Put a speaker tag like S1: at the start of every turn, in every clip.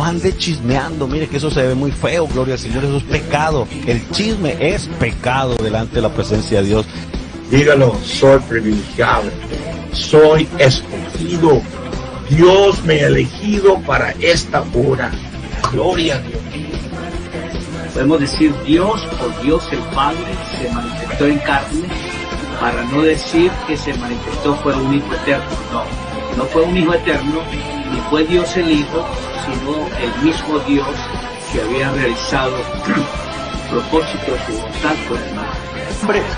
S1: ande chismeando. Mire que eso se ve muy feo, gloria al Señor, eso es pecado. El chisme es pecado delante de la presencia de Dios.
S2: Dígalo, soy privilegiado, soy escogido. Dios me ha elegido para esta hora. Gloria a Dios.
S3: Podemos decir Dios o Dios el Padre se manifestó en carne, para no decir que se manifestó por un Hijo eterno. No fue un Hijo eterno, ni fue Dios el Hijo, sino el mismo Dios que había realizado propósitos y voluntad por el mal.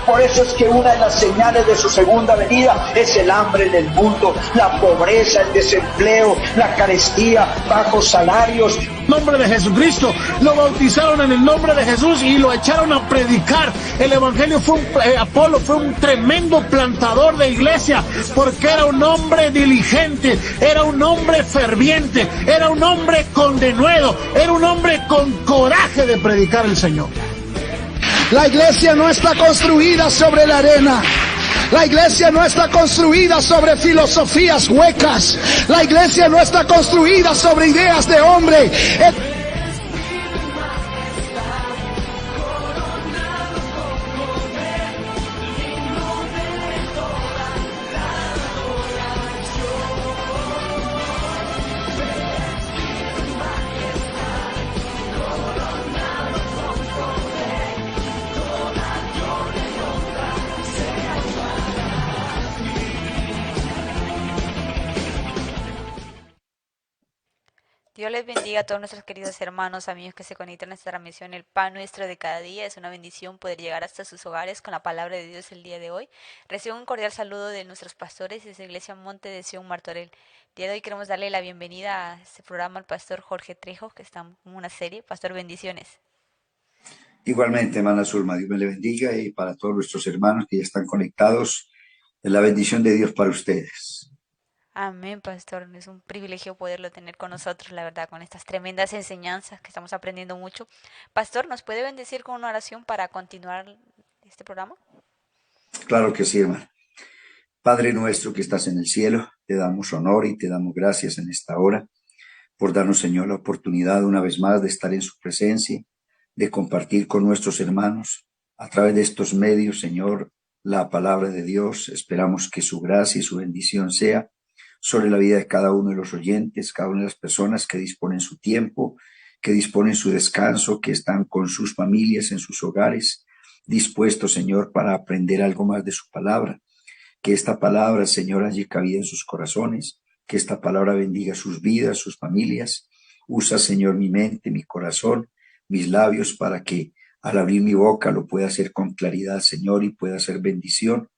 S4: Por eso es que una de las señales de su segunda venida es el hambre en el mundo, la pobreza, el desempleo, la carestía, bajos salarios.
S5: En nombre de Jesucristo, lo bautizaron en el nombre de Jesús y lo echaron a predicar. El evangelio Apolo fue un tremendo plantador de iglesia, porque era un hombre diligente, era un hombre ferviente, era un hombre con denuedo, era un hombre con coraje de predicar el Señor.
S6: La iglesia no está construida sobre la arena. La iglesia no está construida sobre filosofías huecas. La iglesia no está construida sobre ideas de hombre.
S7: Dios les bendiga a todos nuestros queridos hermanos, amigos que se conectan a esta transmisión. El pan nuestro de cada día. Es una bendición poder llegar hasta sus hogares con la palabra de Dios el día de hoy. Recibo un cordial saludo de nuestros pastores de la Iglesia Monte de Sion Martorell. El día de hoy queremos darle la bienvenida a este programa al pastor Jorge Trejo, que está en una serie. Pastor, bendiciones.
S8: Igualmente, hermana Zulma, Dios me le bendiga, y para todos nuestros hermanos que ya están conectados, la bendición de Dios para ustedes.
S7: Amén, pastor. Es un privilegio poderlo tener con nosotros, la verdad, con estas tremendas enseñanzas que estamos aprendiendo mucho. Pastor, ¿nos puede bendecir con una oración para continuar este programa?
S8: Claro que sí, hermano. Padre nuestro que estás en el cielo, te damos honor y te damos gracias en esta hora por darnos, Señor, la oportunidad una vez más de estar en su presencia, de compartir con nuestros hermanos a través de estos medios, Señor, la palabra de Dios. Esperamos que su gracia y su bendición sea sobre la vida de cada uno de los oyentes, cada una de las personas que disponen su tiempo, que disponen su descanso, que están con sus familias en sus hogares, dispuestos, Señor, para aprender algo más de su palabra. Que esta palabra, Señor, haya cabida en sus corazones, que esta palabra bendiga sus vidas, sus familias. Usa, Señor, mi mente, mi corazón, mis labios, para que al abrir mi boca lo pueda hacer con claridad, Señor, y pueda hacer bendición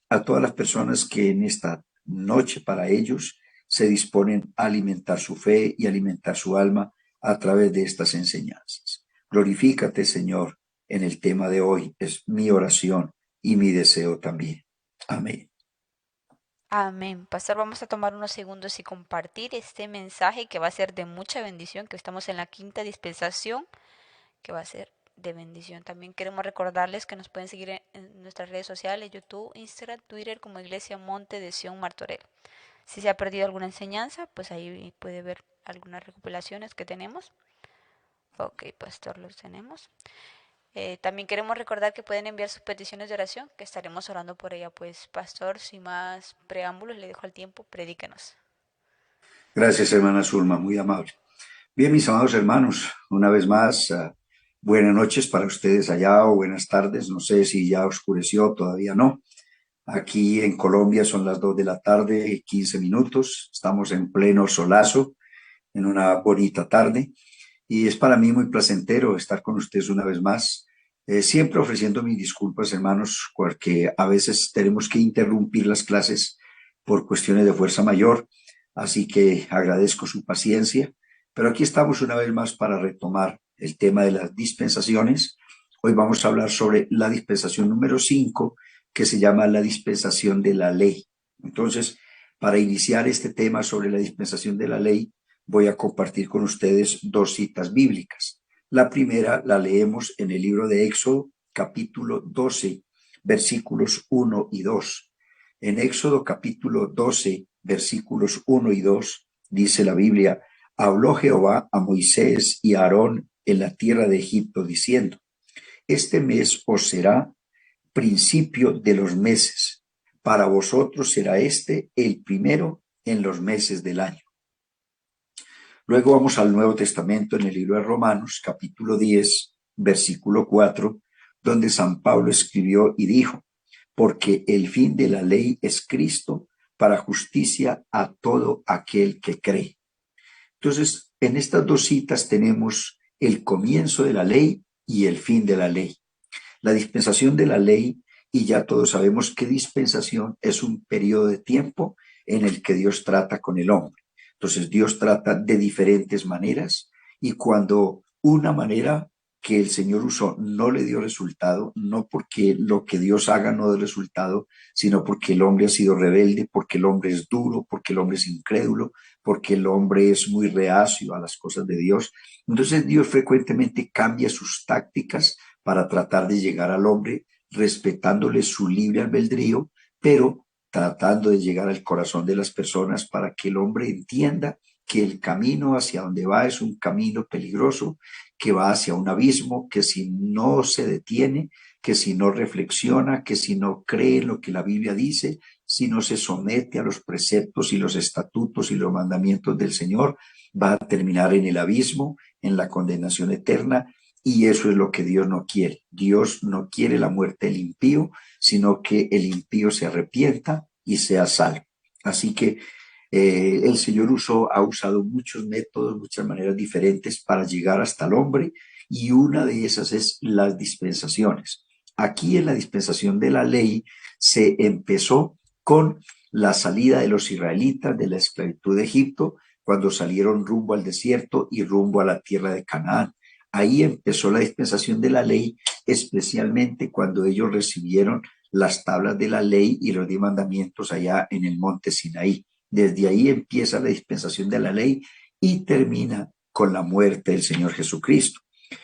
S8: a todas las personas que en esta noche para ellos se disponen a alimentar su fe y alimentar su alma a través de estas enseñanzas. Glorifícate, Señor, en el tema de hoy. Es mi oración y mi deseo también. Amén.
S7: Amén. Pastor, vamos a tomar unos segundos y compartir este mensaje que va a ser de mucha bendición, que estamos en la quinta dispensación, que va a ser de bendición. También queremos recordarles que nos pueden seguir en nuestras redes sociales, YouTube, Instagram, Twitter, como Iglesia Monte de Sion Martorell. Si se ha perdido alguna enseñanza, pues ahí puede ver algunas recopilaciones que tenemos. Ok, pastor, los tenemos. También queremos recordar que pueden enviar sus peticiones de oración, que estaremos orando por ella. Pues, pastor, sin más preámbulos, le dejo el tiempo, predíquenos.
S8: Gracias, hermana Zulma, muy amable. Bien, mis amados hermanos, una vez más, buenas noches para ustedes allá, o buenas tardes. No sé si ya oscureció, todavía no. Aquí en Colombia son las 2 de la tarde, 15 minutos. Estamos en pleno solazo, en una bonita tarde. Y es para mí muy placentero estar con ustedes una vez más. Siempre ofreciendo mis disculpas, hermanos, porque a veces tenemos que interrumpir las clases por cuestiones de fuerza mayor. Así que agradezco su paciencia. Pero aquí estamos una vez más para retomar el tema de las dispensaciones. Hoy vamos a hablar sobre la dispensación número 5, que se llama la dispensación de la ley. Entonces, para iniciar este tema sobre la dispensación de la ley, voy a compartir con ustedes 2 citas bíblicas. La primera la leemos en el libro de Éxodo, capítulo 12, versículos 1 y 2. En Éxodo, capítulo 12, versículos 1 y 2, dice la Biblia: habló Jehová a Moisés y a Aarón en la tierra de Egipto, diciendo: este mes os será principio de los meses. Para vosotros será este el primero en los meses del año. Luego vamos al Nuevo Testamento en el libro de Romanos, capítulo 10, versículo 4, donde San Pablo escribió y dijo: porque el fin de la ley es Cristo para justicia a todo aquel que cree. Entonces, en estas dos citas tenemos el comienzo de la ley y el fin de la ley. La dispensación de la ley, y ya todos sabemos que dispensación es un periodo de tiempo en el que Dios trata con el hombre. Entonces Dios trata de diferentes maneras, y cuando una manera que el Señor usó no le dio resultado, no porque lo que Dios haga no dé resultado, sino porque el hombre ha sido rebelde, porque el hombre es duro, porque el hombre es incrédulo, porque el hombre es muy reacio a las cosas de Dios. Entonces Dios frecuentemente cambia sus tácticas para tratar de llegar al hombre, respetándole su libre albedrío, pero tratando de llegar al corazón de las personas para que el hombre entienda que el camino hacia donde va es un camino peligroso, que va hacia un abismo, que si no se detiene, que si no reflexiona, que si no cree en lo que la Biblia dice, si no se somete a los preceptos y los estatutos y los mandamientos del Señor, va a terminar en el abismo, en la condenación eterna. Y eso es lo que Dios no quiere. Dios no quiere la muerte del impío, sino que el impío se arrepienta y sea salvo. Así que el Señor ha usado muchos métodos, muchas maneras diferentes para llegar hasta el hombre, y una de esas es las dispensaciones. Aquí en la dispensación de la ley se empezó con la salida de los israelitas de la esclavitud de Egipto, cuando salieron rumbo al desierto y rumbo a la tierra de Canaán. Ahí empezó la dispensación de la ley, especialmente cuando ellos recibieron las tablas de la ley y los 10 mandamientos allá en el monte Sinaí. Desde ahí empieza la dispensación de la ley y termina con la muerte del Señor Jesucristo.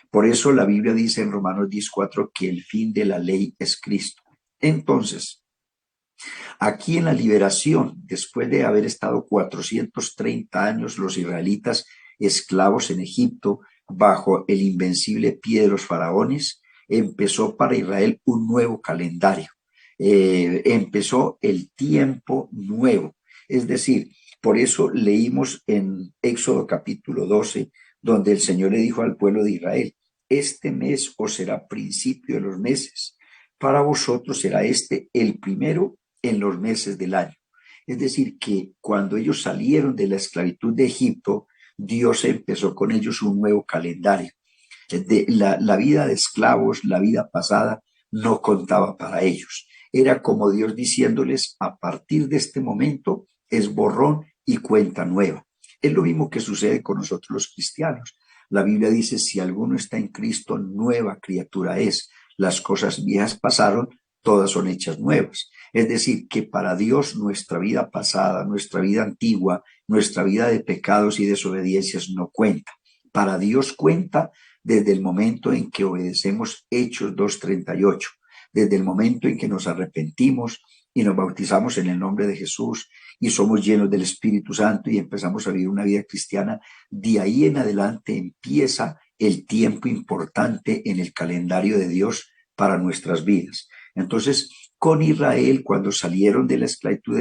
S8: Por eso la Biblia dice en Romanos 10:4 que el fin de la ley es Cristo. Entonces, aquí en la liberación, después de haber estado 430 años los israelitas esclavos en Egipto, bajo el invencible pie de los faraones, empezó para Israel un nuevo calendario. Empezó el tiempo nuevo. Es decir, por eso leímos en Éxodo capítulo 12, donde el Señor le dijo al pueblo de Israel: este mes os será principio de los meses, para vosotros será este el primero en los meses del año. Es decir, que cuando ellos salieron de la esclavitud de Egipto, Dios empezó con ellos un nuevo calendario. La vida de esclavos, la vida pasada, no contaba para ellos. Era como Dios diciéndoles: a partir de este momento es borrón y cuenta nueva. Es lo mismo que sucede con nosotros los cristianos. La Biblia dice: si alguno está en Cristo, nueva criatura es. Las cosas viejas pasaron, todas son hechas nuevas. Es decir, que para Dios nuestra vida pasada, nuestra vida antigua, nuestra vida de pecados y desobediencias no cuenta. Para Dios cuenta desde el momento en que obedecemos Hechos 2:38, desde el momento en que nos arrepentimos y nos bautizamos en el nombre de Jesús y somos llenos del Espíritu Santo y empezamos a vivir una vida cristiana. De ahí en adelante empieza el tiempo importante en el calendario de Dios para nuestras vidas. Entonces, con Israel, cuando salieron de la esclavitud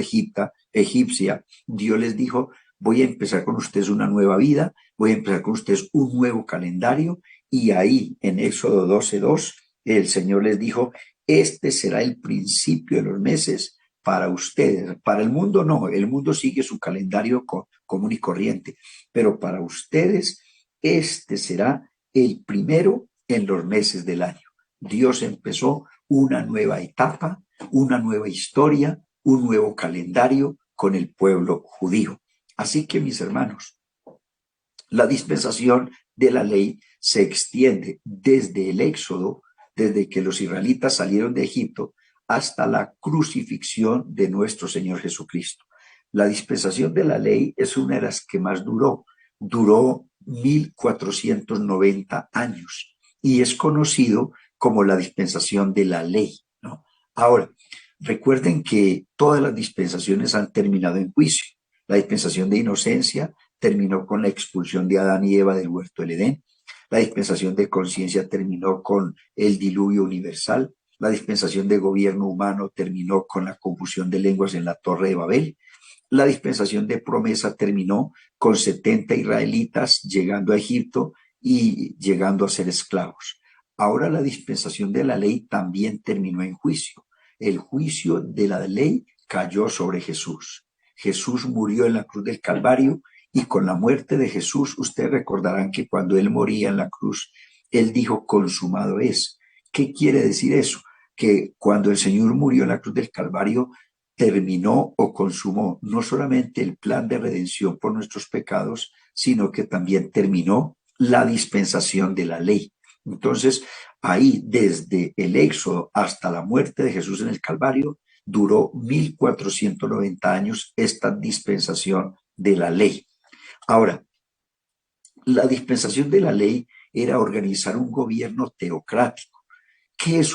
S8: egipcia, Dios les dijo: voy a empezar con ustedes una nueva vida, voy a empezar con ustedes un nuevo calendario. Y ahí en Éxodo 12:2, el Señor les dijo: este será el principio de los meses para ustedes. Para el mundo no, el mundo sigue su calendario común y corriente, pero para ustedes este será el primero en los meses del año. Dios empezó una nueva etapa, una nueva historia, un nuevo calendario con el pueblo judío. Así que, mis hermanos, la dispensación de la ley se extiende desde el Éxodo, desde que los israelitas salieron de Egipto, hasta la crucifixión de nuestro Señor Jesucristo. La dispensación de la ley es una de las que más duró 1490 años, y es conocido como la dispensación de la ley, ¿no? Ahora, recuerden que todas las dispensaciones han terminado en juicio. La dispensación de inocencia terminó con la expulsión de Adán y Eva del huerto del Edén. La dispensación de conciencia terminó con el diluvio universal. La dispensación de gobierno humano terminó con la confusión de lenguas en la Torre de Babel. La dispensación de promesa terminó con 70 israelitas llegando a Egipto y llegando a ser esclavos. Ahora la dispensación de la ley también terminó en juicio. El juicio de la ley cayó sobre Jesús. Jesús murió en la cruz del Calvario y con la muerte de Jesús, ustedes recordarán que cuando él moría en la cruz, él dijo, consumado es. ¿Qué quiere decir eso? Que cuando el Señor murió en la cruz del Calvario, terminó o consumó no solamente el plan de redención por nuestros pecados, sino que también terminó la dispensación de la ley. Entonces, ahí desde el Éxodo hasta la muerte de Jesús en el Calvario, duró 1490 años esta dispensación de la ley. Ahora, la dispensación de la ley era organizar un gobierno teocrático. ¿Qué es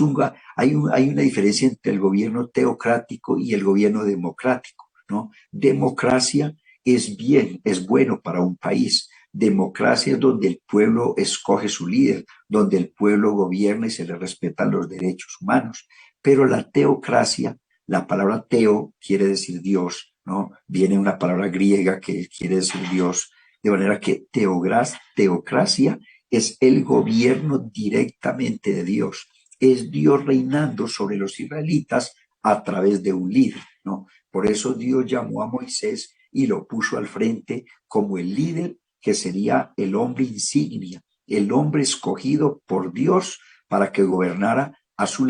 S8: hay una diferencia entre el gobierno teocrático y el gobierno democrático, ¿no? Democracia es bien, es bueno para un país. Democracia es donde el pueblo escoge su líder, donde el pueblo gobierna y se le respetan los derechos humanos. Pero la teocracia, la palabra teo quiere decir Dios, ¿no? Viene una palabra griega que quiere decir Dios, de manera que teocracia es el gobierno directamente de Dios. Es Dios reinando sobre los israelitas a través de un líder, ¿no? Por eso Dios llamó a Moisés y lo puso al frente como el líder, que sería el hombre insignia, el hombre escogido por Dios para que gobernara a su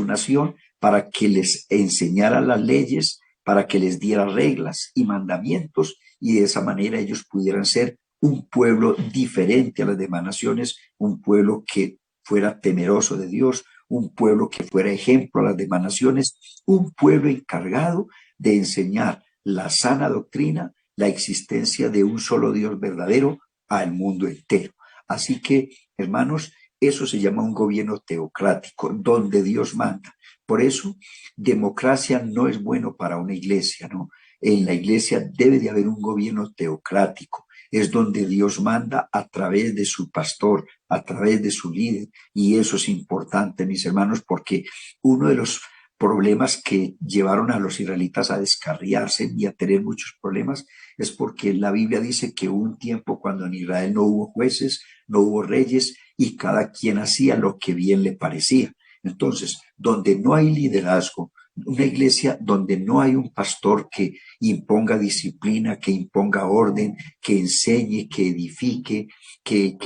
S8: nación, para que les enseñara las leyes, para que les diera reglas y mandamientos, y de esa manera ellos pudieran ser un pueblo diferente a las demás naciones, un pueblo que fuera temeroso de Dios, un pueblo que fuera ejemplo a las demás naciones, un pueblo encargado de enseñar la sana doctrina, la existencia de un solo Dios verdadero al mundo entero. Así que, hermanos, eso se llama un gobierno teocrático, donde Dios manda. Por eso, democracia no es bueno para una iglesia, ¿no? En la iglesia debe de haber un gobierno teocrático. Es donde Dios manda a través de su pastor, a través de su líder. Y eso es importante, mis hermanos, porque uno de los problemas que llevaron a los israelitas a descarriarse y a tener muchos problemas es porque la Biblia dice que hubo un tiempo cuando en Israel no hubo jueces, no hubo reyes y cada quien hacía lo que bien le parecía. Entonces, donde no hay liderazgo, una iglesia donde no hay un pastor que imponga disciplina, que imponga orden, que enseñe, que edifique, que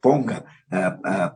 S8: ponga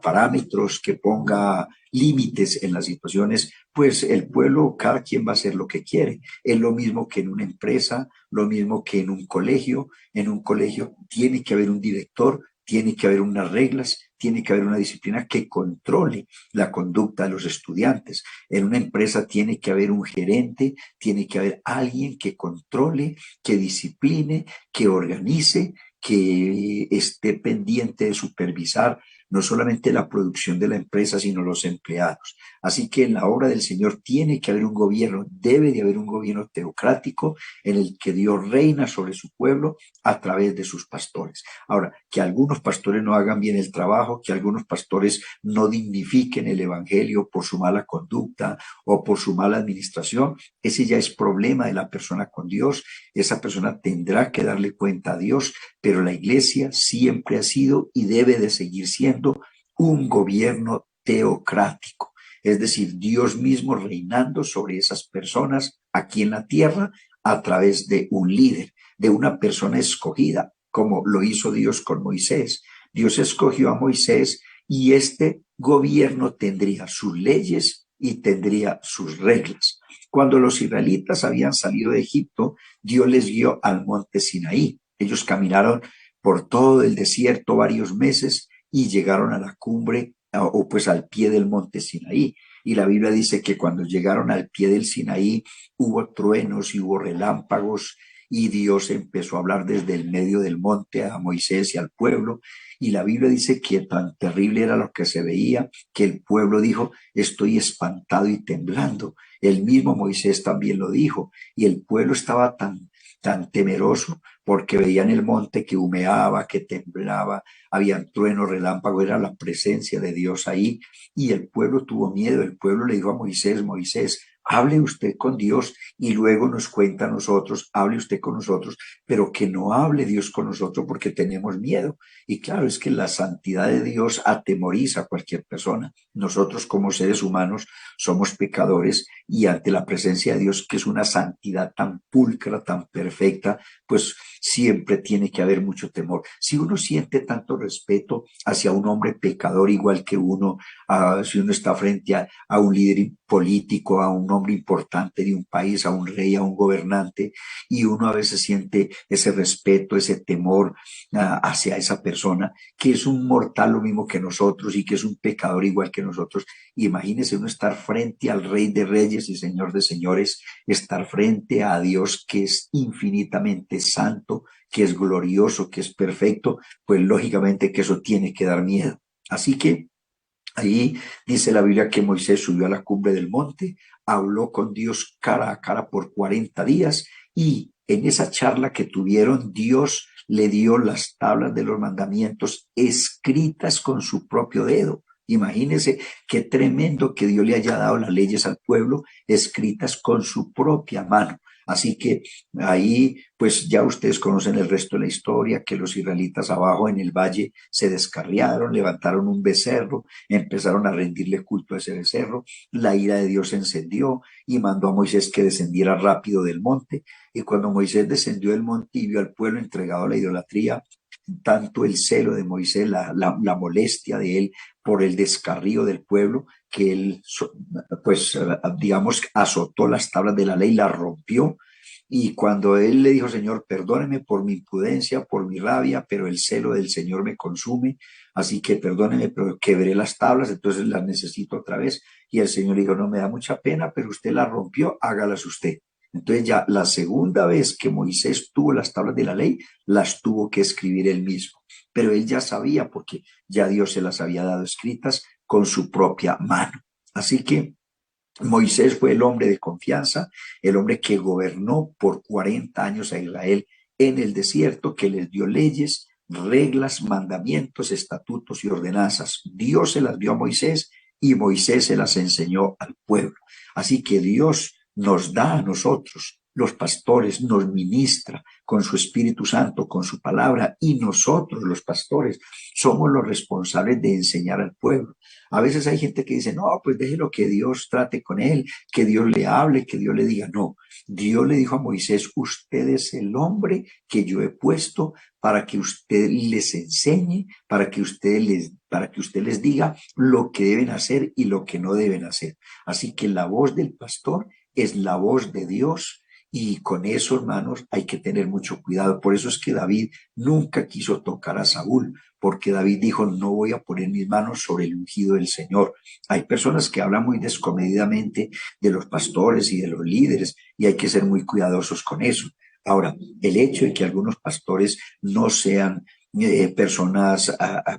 S8: parámetros, que ponga límites en las situaciones, pues el pueblo, cada quien va a hacer lo que quiere. Es lo mismo que en una empresa, lo mismo que en un colegio. En un colegio tiene que haber un director, tiene que haber unas reglas, tiene que haber una disciplina que controle la conducta de los estudiantes. En una empresa tiene que haber un gerente, tiene que haber alguien que controle, que discipline, que organice, que esté pendiente de supervisar no solamente la producción de la empresa, sino los empleados. Así que en la obra del Señor tiene que haber un gobierno, debe de haber un gobierno teocrático en el que Dios reina sobre su pueblo a través de sus pastores. Ahora, que algunos pastores no hagan bien el trabajo, que algunos pastores no dignifiquen el evangelio por su mala conducta o por su mala administración, ese ya es problema de la persona con Dios. Esa persona tendrá que darle cuenta a Dios, pero la iglesia siempre ha sido y debe de seguir siendo un gobierno teocrático, es decir, Dios mismo reinando sobre esas personas aquí en la tierra a través de un líder, de una persona escogida, como lo hizo Dios con Moisés. Dios escogió a Moisés y este gobierno tendría sus leyes y tendría sus reglas. Cuando los israelitas habían salido de Egipto, Dios les guió al monte Sinaí. Ellos caminaron por todo el desierto varios meses y llegaron a la cumbre o pues al pie del monte Sinaí. Y la Biblia dice que cuando llegaron al pie del Sinaí hubo truenos y hubo relámpagos y Dios empezó a hablar desde el medio del monte a Moisés y al pueblo. Y la Biblia dice que tan terrible era lo que se veía que el pueblo dijo, estoy espantado y temblando. El mismo Moisés también lo dijo y el pueblo estaba tan tan temeroso, porque veían el monte que humeaba, que temblaba, había trueno, relámpago, era la presencia de Dios ahí, y el pueblo tuvo miedo. El pueblo le dijo a Moisés: Moisés, hable usted con Dios y luego nos cuenta a nosotros, hable usted con nosotros, pero que no hable Dios con nosotros porque tenemos miedo. Y claro, es que la santidad de Dios atemoriza a cualquier persona. Nosotros como seres humanos somos pecadores, y ante la presencia de Dios, que es una santidad tan pulcra, tan perfecta, pues siempre tiene que haber mucho temor. Si uno siente tanto respeto hacia un hombre pecador igual que uno, si uno está frente a un líder político, a un hombre importante de un país, a un rey, a un gobernante, y uno a veces siente ese respeto, ese temor hacia esa persona, que es un mortal lo mismo que nosotros y que es un pecador igual que nosotros. Imagínese uno estar frente al Rey de Reyes y Señor de Señores, estar frente a Dios que es infinitamente santo, que es glorioso, que es perfecto, pues lógicamente que eso tiene que dar miedo. Así que ahí dice la Biblia que Moisés subió a la cumbre del monte, habló con Dios cara a cara por 40 días, y en esa charla que tuvieron, Dios le dio las tablas de los mandamientos escritas con su propio dedo. Imagínense qué tremendo que Dios le haya dado las leyes al pueblo escritas con su propia mano. Así que ahí, pues ya ustedes conocen el resto de la historia, que los israelitas abajo en el valle se descarriaron, levantaron un becerro, empezaron a rendirle culto a ese becerro, la ira de Dios se encendió y mandó a Moisés que descendiera rápido del monte. Y cuando Moisés descendió del monte y vio al pueblo entregado a la idolatría, tanto el celo de Moisés, la molestia de él por el descarrío del pueblo, que él, pues, digamos, azotó las tablas de la ley, las rompió. Y cuando él le dijo: Señor, perdóneme por mi imprudencia, por mi rabia, pero el celo del Señor me consume, así que perdóneme, pero quebré las tablas, entonces las necesito otra vez. Y el Señor le dijo: no, me da mucha pena, pero usted las rompió, hágalas usted. Entonces ya la segunda vez que Moisés tuvo las tablas de la ley, las tuvo que escribir él mismo. Pero él ya sabía, porque ya Dios se las había dado escritas con su propia mano. Así que Moisés fue el hombre de confianza, el hombre que gobernó por 40 años a Israel en el desierto, que les dio leyes, reglas, mandamientos, estatutos y ordenanzas. Dios se las dio a Moisés y Moisés se las enseñó al pueblo. Así que Dios nos da a nosotros, los pastores, nos ministra con su Espíritu Santo, con su palabra, y nosotros, los pastores, somos los responsables de enseñar al pueblo. A veces hay gente que dice: no, pues déjelo que Dios trate con él, que Dios le hable, que Dios le diga. No, Dios le dijo a Moisés: usted es el hombre que yo he puesto para que usted les enseñe, para que usted les diga lo que deben hacer y lo que no deben hacer. Así que la voz del pastor es la voz de Dios, y con eso, hermanos, hay que tener mucho cuidado. Por eso es que David nunca quiso tocar a Saúl, porque David dijo: no voy a poner mis manos sobre el ungido del Señor. Hay personas que hablan muy descomedidamente de los pastores y de los líderes, y hay que ser muy cuidadosos con eso. Ahora, el hecho de que algunos pastores no sean personas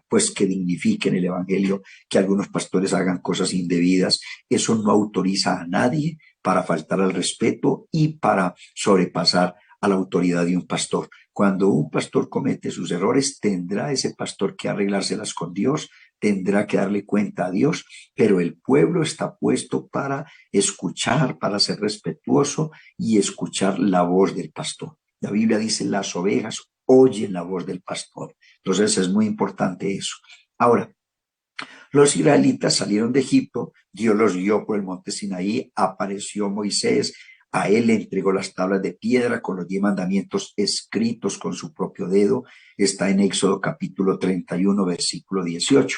S8: pues que dignifiquen el evangelio, que algunos pastores hagan cosas indebidas, eso no autoriza a nadie para faltar al respeto y para sobrepasar a la autoridad de un pastor. Cuando un pastor comete sus errores, tendrá ese pastor que arreglárselas con Dios, tendrá que darle cuenta a Dios, pero el pueblo está puesto para escuchar, para ser respetuoso y escuchar la voz del pastor. La Biblia dice: las ovejas oyen la voz del pastor. Entonces es muy importante eso. Ahora, los israelitas salieron de Egipto, Dios los guió por el monte Sinaí, apareció Moisés, a él le entregó las tablas de piedra con los 10 mandamientos escritos con su propio dedo. Está en Éxodo capítulo 31, versículo 18.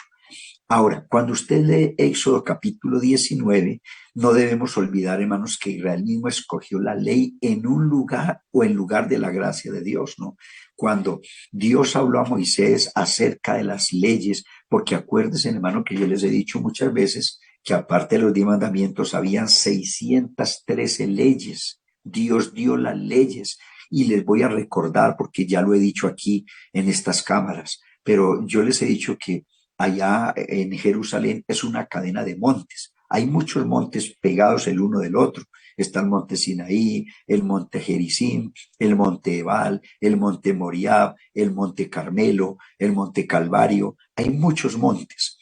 S8: Ahora, cuando usted lee Éxodo capítulo 19, no debemos olvidar, hermanos, que Israel mismo escogió la ley en un lugar o en lugar de la gracia de Dios, ¿no? Cuando Dios habló a Moisés acerca de las leyes, porque acuérdense, hermano, que yo les he dicho muchas veces que aparte de los 10 mandamientos habían 613 leyes. Dios dio las leyes, y les voy a recordar, porque ya lo he dicho aquí en estas cámaras, pero yo les he dicho que allá en Jerusalén es una cadena de montes. Hay muchos montes pegados el uno del otro. Está el monte Sinaí, el monte Gerizim, el monte Ebal, el monte Moriab, el monte Carmelo, el monte Calvario. Hay muchos montes.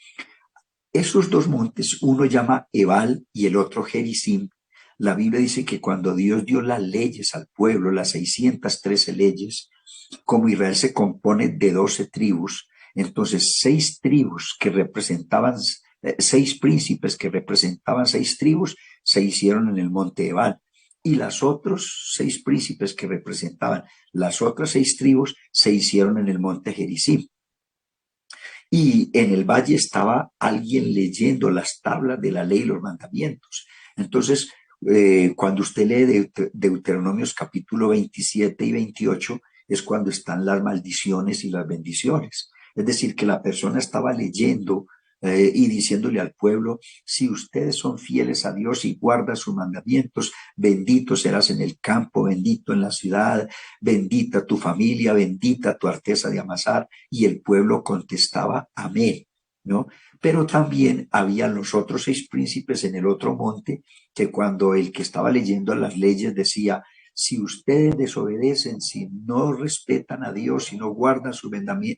S8: Esos dos montes, uno llama Ebal y el otro Gerizim. La Biblia dice que cuando Dios dio las leyes al pueblo, las 613 leyes, como Israel se compone de 12 tribus, entonces 6 tribus que representaban, 6 príncipes que representaban 6 tribus, se hicieron en el monte Ebal. Y los otros 6 príncipes que representaban las otras 6 tribus se hicieron en el monte Gerizim. Y en el valle estaba alguien leyendo las tablas de la ley y los mandamientos. Entonces, cuando usted lee Deuteronomios capítulo 27 y 28, es cuando están las maldiciones y las bendiciones. Es decir, que la persona estaba leyendo y diciéndole al pueblo, si ustedes son fieles a Dios y guardan sus mandamientos, bendito serás en el campo, bendito en la ciudad, bendita tu familia, bendita tu arteza de amasar. Y el pueblo contestaba, amén, ¿no? Pero también habían los otros 6 príncipes en el otro monte, que cuando el que estaba leyendo las leyes decía, si ustedes desobedecen, si no respetan a Dios, si no guardan sus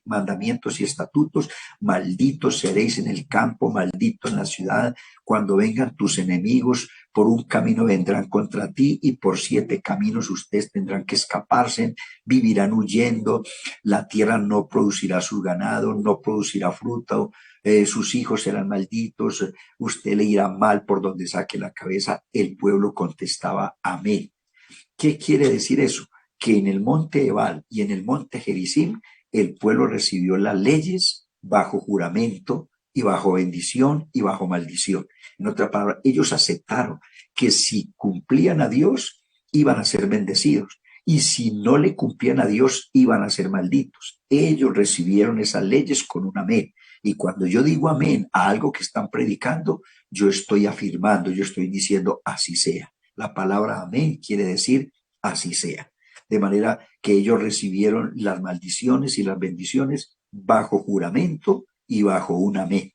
S8: mandamientos y estatutos, malditos seréis en el campo, maldito en la ciudad. Cuando vengan tus enemigos, por un camino vendrán contra ti y por 7 caminos ustedes tendrán que escaparse, vivirán huyendo, la tierra no producirá su ganado, no producirá fruta, sus hijos serán malditos, usted le irá mal por donde saque la cabeza. El pueblo contestaba, amén. ¿Qué quiere decir eso? Que en el monte Ebal y en el monte Gerizim el pueblo recibió las leyes bajo juramento y bajo bendición y bajo maldición. En otra palabra, ellos aceptaron que si cumplían a Dios iban a ser bendecidos y si no le cumplían a Dios iban a ser malditos. Ellos recibieron esas leyes con un amén. Y cuando yo digo amén a algo que están predicando, yo estoy afirmando, yo estoy diciendo así sea. La palabra amén quiere decir así sea. De manera que ellos recibieron las maldiciones y las bendiciones bajo juramento y bajo un amén.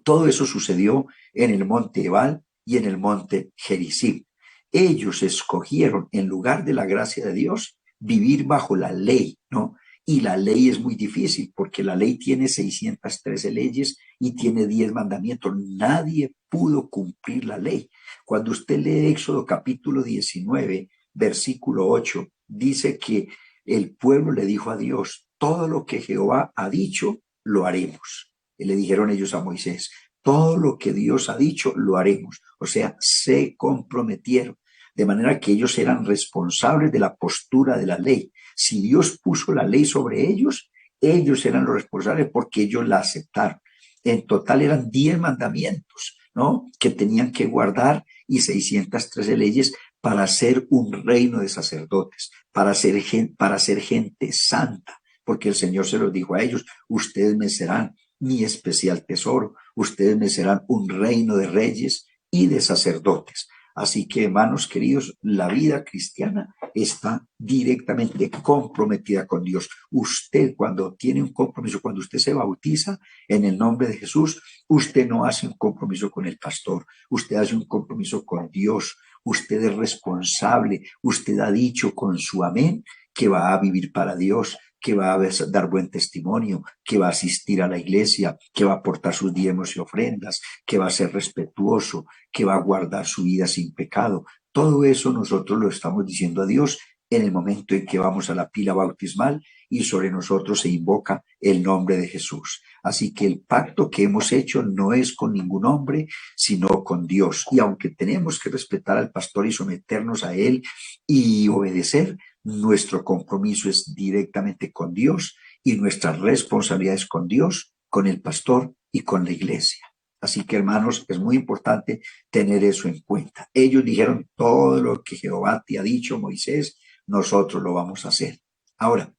S8: Todo eso sucedió en el monte Ebal y en el monte Gerizim. Ellos escogieron, en lugar de la gracia de Dios, vivir bajo la ley, ¿no? Y la ley es muy difícil porque la ley tiene 613 leyes y tiene 10 mandamientos. Nadie pudo cumplir la ley. Cuando usted lee Éxodo capítulo 19, versículo 8, dice que el pueblo le dijo a Dios, todo lo que Jehová ha dicho, lo haremos. Y le dijeron ellos a Moisés, todo lo que Dios ha dicho, lo haremos. O sea, se comprometieron. De manera que ellos eran responsables de la postura de la ley. Si Dios puso la ley sobre ellos, ellos eran los responsables porque ellos la aceptaron. En total eran 10 mandamientos, ¿no? Que tenían que guardar y 613 leyes para ser un reino de sacerdotes, para ser gente santa, porque el Señor se los dijo a ellos, ustedes me serán mi especial tesoro, ustedes me serán un reino de reyes y de sacerdotes. Así que, hermanos queridos, la vida cristiana está directamente comprometida con Dios. Usted, cuando tiene un compromiso, cuando usted se bautiza en el nombre de Jesús, usted no hace un compromiso con el pastor, usted hace un compromiso con Dios. Usted es responsable, usted ha dicho con su amén que va a vivir para Dios, que va a dar buen testimonio, que va a asistir a la iglesia, que va a aportar sus diezmos y ofrendas, que va a ser respetuoso, que va a guardar su vida sin pecado. Todo eso nosotros lo estamos diciendo a Dios en el momento en que vamos a la pila bautismal y sobre nosotros se invoca el nombre de Jesús. Así que el pacto que hemos hecho no es con ningún hombre, sino con Dios. Y aunque tenemos que respetar al pastor y someternos a él y obedecer, nuestro compromiso es directamente con Dios y nuestra responsabilidad es con Dios, con el pastor y con la iglesia. Así que, hermanos, es muy importante tener eso en cuenta. Ellos dijeron, todo lo que Jehová te ha dicho, Moisés, nosotros lo vamos a hacer. Ahora,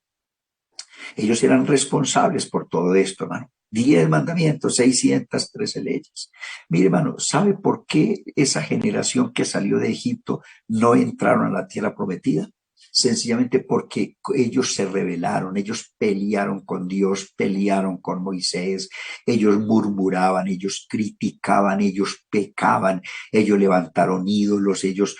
S8: ellos eran responsables por todo esto, hermano. 10 mandamientos, 613 leyes. Mire, hermano, ¿sabe por qué esa generación que salió de Egipto no entraron a la tierra prometida? sencillamente porque ellos se rebelaron, ellos pelearon con Dios, pelearon con Moisés, ellos murmuraban, ellos criticaban, ellos pecaban, ellos levantaron ídolos, ellos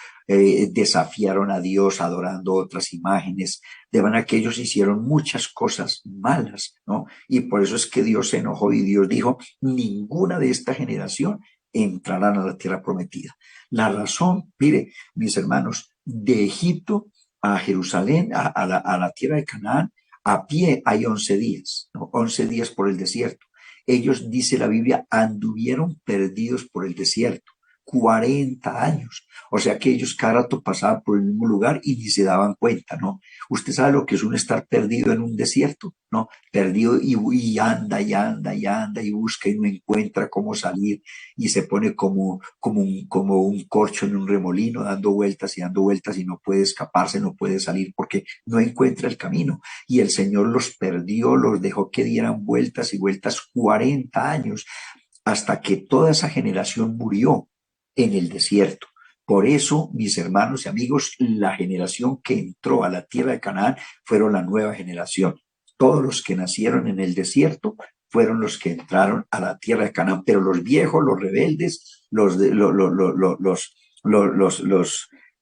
S8: desafiaron a Dios adorando otras imágenes, de manera que ellos hicieron muchas cosas malas, ¿no? Y por eso es que Dios se enojó y Dios dijo, ninguna de esta generación entrarán a la tierra prometida. La razón, mire, mis hermanos, de Egipto a Jerusalén, a la tierra de Canaán, a pie hay 11 días, ¿no? 11 días por el desierto. Ellos, dice la Biblia, anduvieron perdidos por el desierto 40 años. O sea que ellos cada rato pasaban por el mismo lugar y ni se daban cuenta, ¿no? Usted sabe lo que es uno estar perdido en un desierto, ¿no? Perdido y anda y anda y anda y busca y no encuentra cómo salir y se pone como un corcho en un remolino dando vueltas y no puede escaparse, no puede salir porque no encuentra el camino. Y el Señor los perdió, los dejó que dieran vueltas y vueltas 40 años hasta que toda esa generación murió en el desierto. Por eso, mis hermanos y amigos, la generación que entró a la tierra de Canaán fueron la nueva generación. Todos los que nacieron en el desierto fueron los que entraron a la tierra de Canaán, pero los viejos, los rebeldes,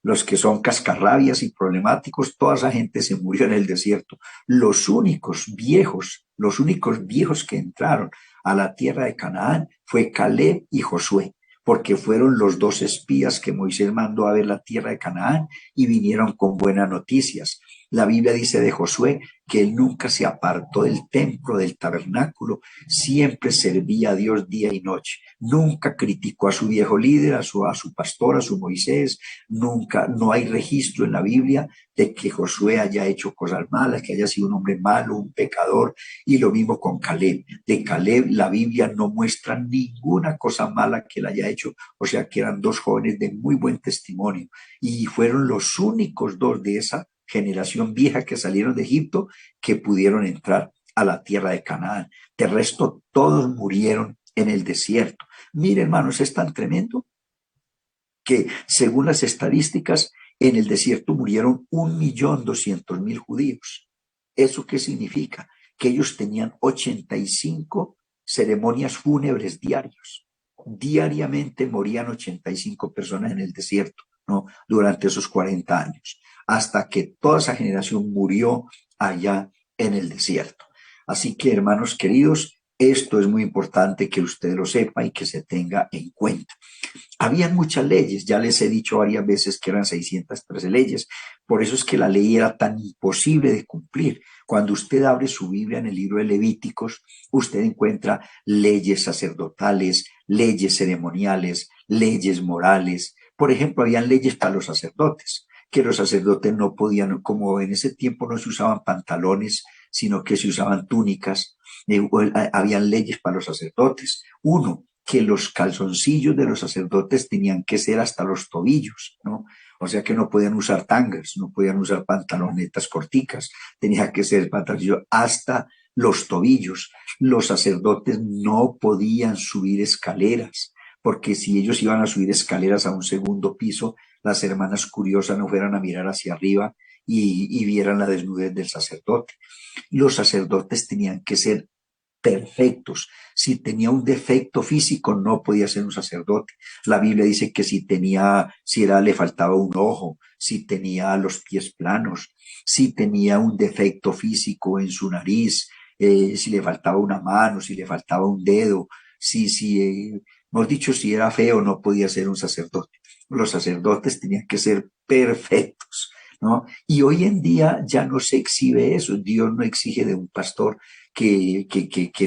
S8: los que son cascarrabias y problemáticos, toda esa gente se murió en el desierto. Los únicos viejos que entraron a la tierra de Canaán fue Caleb y Josué, porque fueron los 2 espías que Moisés mandó a ver la tierra de Canaán y vinieron con buenas noticias. La Biblia dice de Josué que él nunca se apartó del templo, del tabernáculo, siempre servía a Dios día y noche. Nunca criticó a su viejo líder, a su pastor, a su Moisés. Nunca, no hay registro en la Biblia de que Josué haya hecho cosas malas, que haya sido un hombre malo, un pecador. Y lo mismo con Caleb. De Caleb la Biblia no muestra ninguna cosa mala que él haya hecho. O sea que eran 2 jóvenes de muy buen testimonio. Y fueron los únicos 2 de esa generación vieja que salieron de Egipto que pudieron entrar a la tierra de Canaán. De resto, todos murieron en el desierto. Mire, hermanos, es tan tremendo que según las estadísticas, en el desierto murieron 1.200.000 judíos. ¿Eso qué significa? Que ellos tenían 85 ceremonias fúnebres diarios. Diariamente morían 85 personas en el desierto, ¿no? Durante esos 40 años, hasta que toda esa generación murió allá en el desierto. Así que, hermanos queridos, esto es muy importante que usted lo sepa y que se tenga en cuenta. Habían muchas leyes, ya les he dicho varias veces que eran 613 leyes, por eso es que la ley era tan imposible de cumplir. Cuando usted abre su Biblia en el libro de Levíticos, usted encuentra leyes sacerdotales, leyes ceremoniales, leyes morales. Por ejemplo, habían leyes para los sacerdotes, que los sacerdotes no podían, como en ese tiempo no se usaban pantalones, sino que se usaban túnicas. Habían leyes para los sacerdotes. Uno, que los calzoncillos de los sacerdotes tenían que ser hasta los tobillos, ¿no? O sea que no podían usar tangas, no podían usar pantalonetas corticas, tenía que ser pantaloncillo hasta los tobillos. Los sacerdotes no podían subir escaleras, porque si ellos iban a subir escaleras a un segundo piso, las hermanas curiosas no fueran a mirar hacia arriba y vieran la desnudez del sacerdote. Los sacerdotes tenían que ser perfectos. Si tenía un defecto físico, no podía ser un sacerdote. La Biblia dice que le faltaba un ojo, si tenía los pies planos, si tenía un defecto físico en su nariz, si le faltaba una mano, si le faltaba un dedo, hemos dicho, si era feo, no podía ser un sacerdote. Los sacerdotes tenían que ser perfectos, ¿no? Y hoy en día ya no se exhibe eso. Dios no exige de un pastor que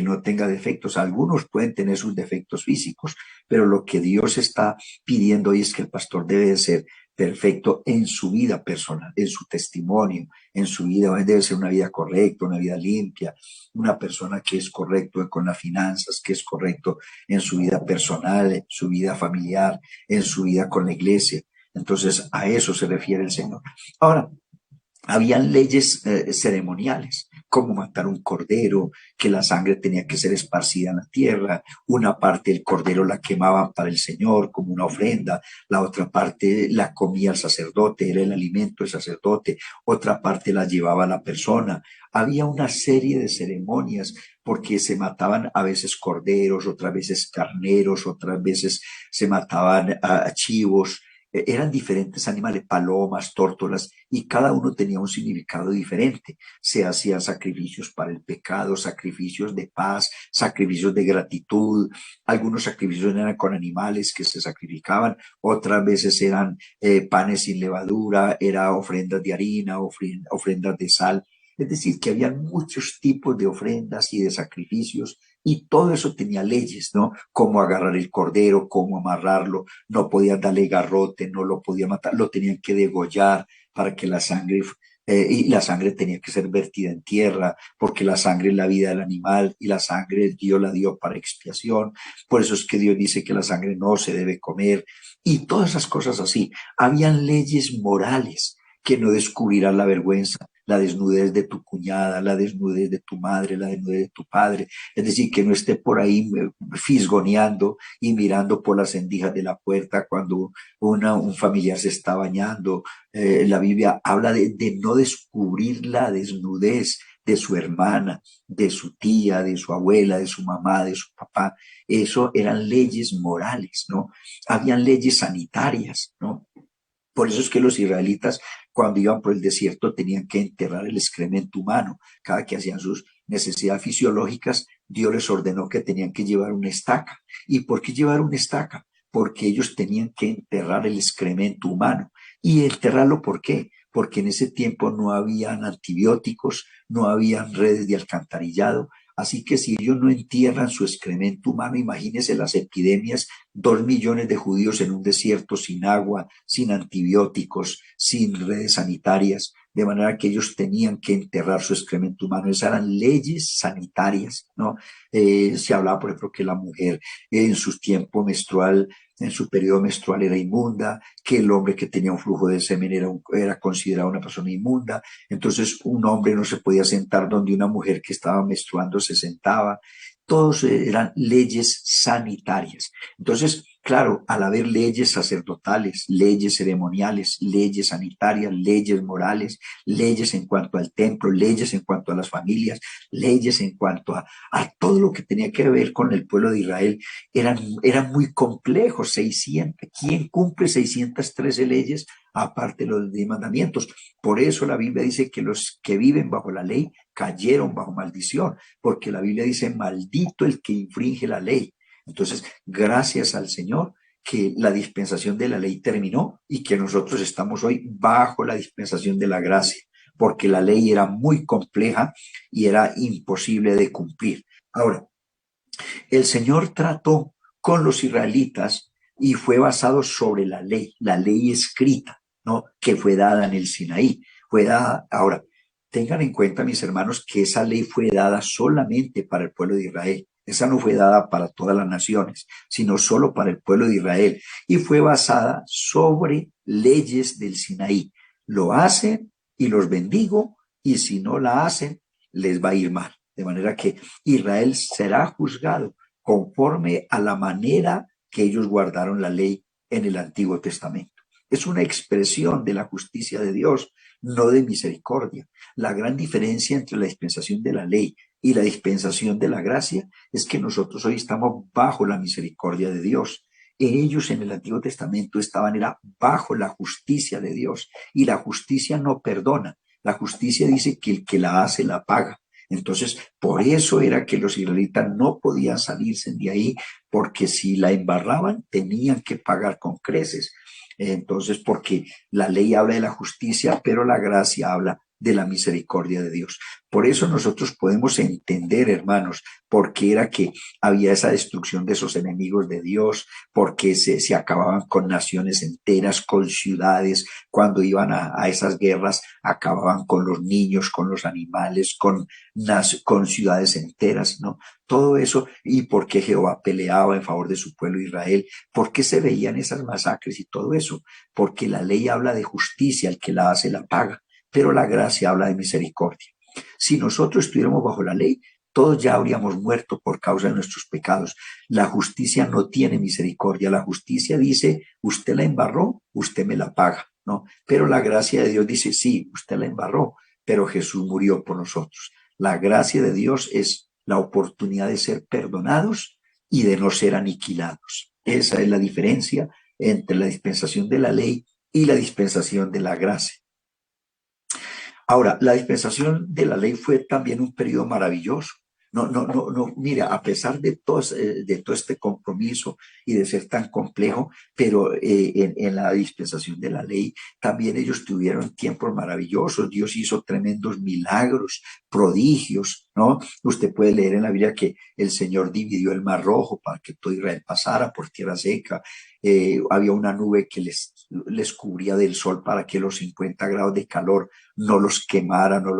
S8: no tenga defectos. Algunos pueden tener sus defectos físicos, pero lo que Dios está pidiendo hoy es que el pastor debe ser perfecto en su vida personal, en su testimonio, en su vida. Debe ser una vida correcta, una vida limpia, una persona que es correcto con las finanzas, que es correcto en su vida personal, en su vida familiar, en su vida con la iglesia. Entonces, a eso se refiere el Señor. Ahora, habían leyes ceremoniales. cómo matar un cordero, que la sangre tenía que ser esparcida en la tierra, una parte del cordero la quemaban para el Señor como una ofrenda, la otra parte la comía el sacerdote, era el alimento del sacerdote, otra parte la llevaba la persona. Había una serie de ceremonias porque se mataban a veces corderos, otras veces carneros, otras veces se mataban a chivos. Eran diferentes animales, palomas, tórtolas, y cada uno tenía un significado diferente. Se hacían sacrificios para el pecado, sacrificios de paz, sacrificios de gratitud. Algunos sacrificios eran con animales que se sacrificaban, otras veces eran panes sin levadura, era ofrendas de harina, ofrendas de sal. Es decir, que había muchos tipos de ofrendas y de sacrificios, y todo eso tenía leyes, ¿no? Cómo agarrar el cordero, cómo amarrarlo, no podían darle garrote, no lo podían matar, lo tenían que degollar para que la sangre, y la sangre tenía que ser vertida en tierra, porque la sangre es la vida del animal y la sangre Dios la dio para expiación. Por eso es que Dios dice que la sangre no se debe comer, y todas esas cosas así. Habían leyes morales que no descubrirán la vergüenza, la desnudez de tu cuñada, la desnudez de tu madre, la desnudez de tu padre. Es decir, que no esté por ahí fisgoneando y mirando por las rendijas de la puerta cuando un familiar se está bañando. La Biblia habla de no descubrir la desnudez de su hermana, de su tía, de su abuela, de su mamá, de su papá. Eso eran leyes morales, ¿no? Habían leyes sanitarias, ¿no? Por eso es que los israelitas, cuando iban por el desierto, tenían que enterrar el excremento humano. Cada que hacían sus necesidades fisiológicas, Dios les ordenó que tenían que llevar una estaca. ¿Y por qué llevar una estaca? Porque ellos tenían que enterrar el excremento humano. ¿Y enterrarlo por qué? Porque en ese tiempo no habían antibióticos, no habían redes de alcantarillado. Así que si ellos no entierran su excremento humano, imagínense las epidemias, 2 millones de judíos en un desierto sin agua, sin antibióticos, sin redes sanitarias, de manera que ellos tenían que enterrar su excremento humano. Esas eran leyes sanitarias, ¿no? Se hablaba, por ejemplo, que la mujer en su tiempo menstrual, en su periodo menstrual era inmunda, que el hombre que tenía un flujo de semen era considerado una persona inmunda. Entonces un hombre no se podía sentar donde una mujer que estaba menstruando se sentaba. Todos eran leyes sanitarias. Entonces, claro, al haber leyes sacerdotales, leyes ceremoniales, leyes sanitarias, leyes morales, leyes en cuanto al templo, leyes en cuanto a las familias, leyes en cuanto a todo lo que tenía que ver con el pueblo de Israel, eran muy complejos. 600, ¿quién cumple 613 leyes aparte de los 10 mandamientos? Por eso la Biblia dice que los que viven bajo la ley cayeron bajo maldición, porque la Biblia dice, maldito el que infringe la ley. Entonces, gracias al Señor que la dispensación de la ley terminó y que nosotros estamos hoy bajo la dispensación de la gracia, porque la ley era muy compleja y era imposible de cumplir. Ahora, el Señor trató con los israelitas y fue basado sobre la ley escrita, ¿no? Que fue dada en el Sinaí. Fue dada. Ahora, tengan en cuenta, mis hermanos, que esa ley fue dada solamente para el pueblo de Israel. Esa no fue dada para todas las naciones, sino solo para el pueblo de Israel. Y fue basada sobre leyes del Sinaí. Lo hacen y los bendigo, y si no la hacen, les va a ir mal. De manera que Israel será juzgado conforme a la manera que ellos guardaron la ley en el Antiguo Testamento. Es una expresión de la justicia de Dios, no de misericordia. La gran diferencia entre la dispensación de la ley y la dispensación de la gracia es que nosotros hoy estamos bajo la misericordia de Dios. Ellos en el Antiguo Testamento era bajo la justicia de Dios, y la justicia no perdona. La justicia dice que el que la hace la paga. Entonces, por eso era que los israelitas no podían salirse de ahí, porque si la embarraban, tenían que pagar con creces. Entonces, porque la ley habla de la justicia, pero la gracia habla de la misericordia de Dios. Por eso nosotros podemos entender, hermanos, por qué era que había esa destrucción de esos enemigos de Dios, porque se acababan con naciones enteras, con ciudades. Cuando iban a esas guerras, acababan con los niños, con los animales, con ciudades enteras, ¿no? Todo eso, y por qué Jehová peleaba en favor de su pueblo Israel, por qué se veían esas masacres y todo eso, porque la ley habla de justicia, el que la hace la paga, pero la gracia habla de misericordia. Si nosotros estuviéramos bajo la ley, todos ya habríamos muerto por causa de nuestros pecados. La justicia no tiene misericordia. La justicia dice, usted la embarró, usted me la paga, ¿no? Pero la gracia de Dios dice, sí, usted la embarró, pero Jesús murió por nosotros. La gracia de Dios es la oportunidad de ser perdonados y de no ser aniquilados. Esa es la diferencia entre la dispensación de la ley y la dispensación de la gracia. Ahora, la dispensación de la ley fue también un periodo maravilloso. No, mira, a pesar de todo este compromiso y de ser tan complejo, pero en la dispensación de la ley también ellos tuvieron tiempos maravillosos. Dios hizo tremendos milagros, prodigios, ¿no? Usted puede leer en la Biblia que el Señor dividió el Mar Rojo para que todo Israel pasara por tierra seca. Había una nube que les cubría del sol para que los 50 grados de calor no los quemara, no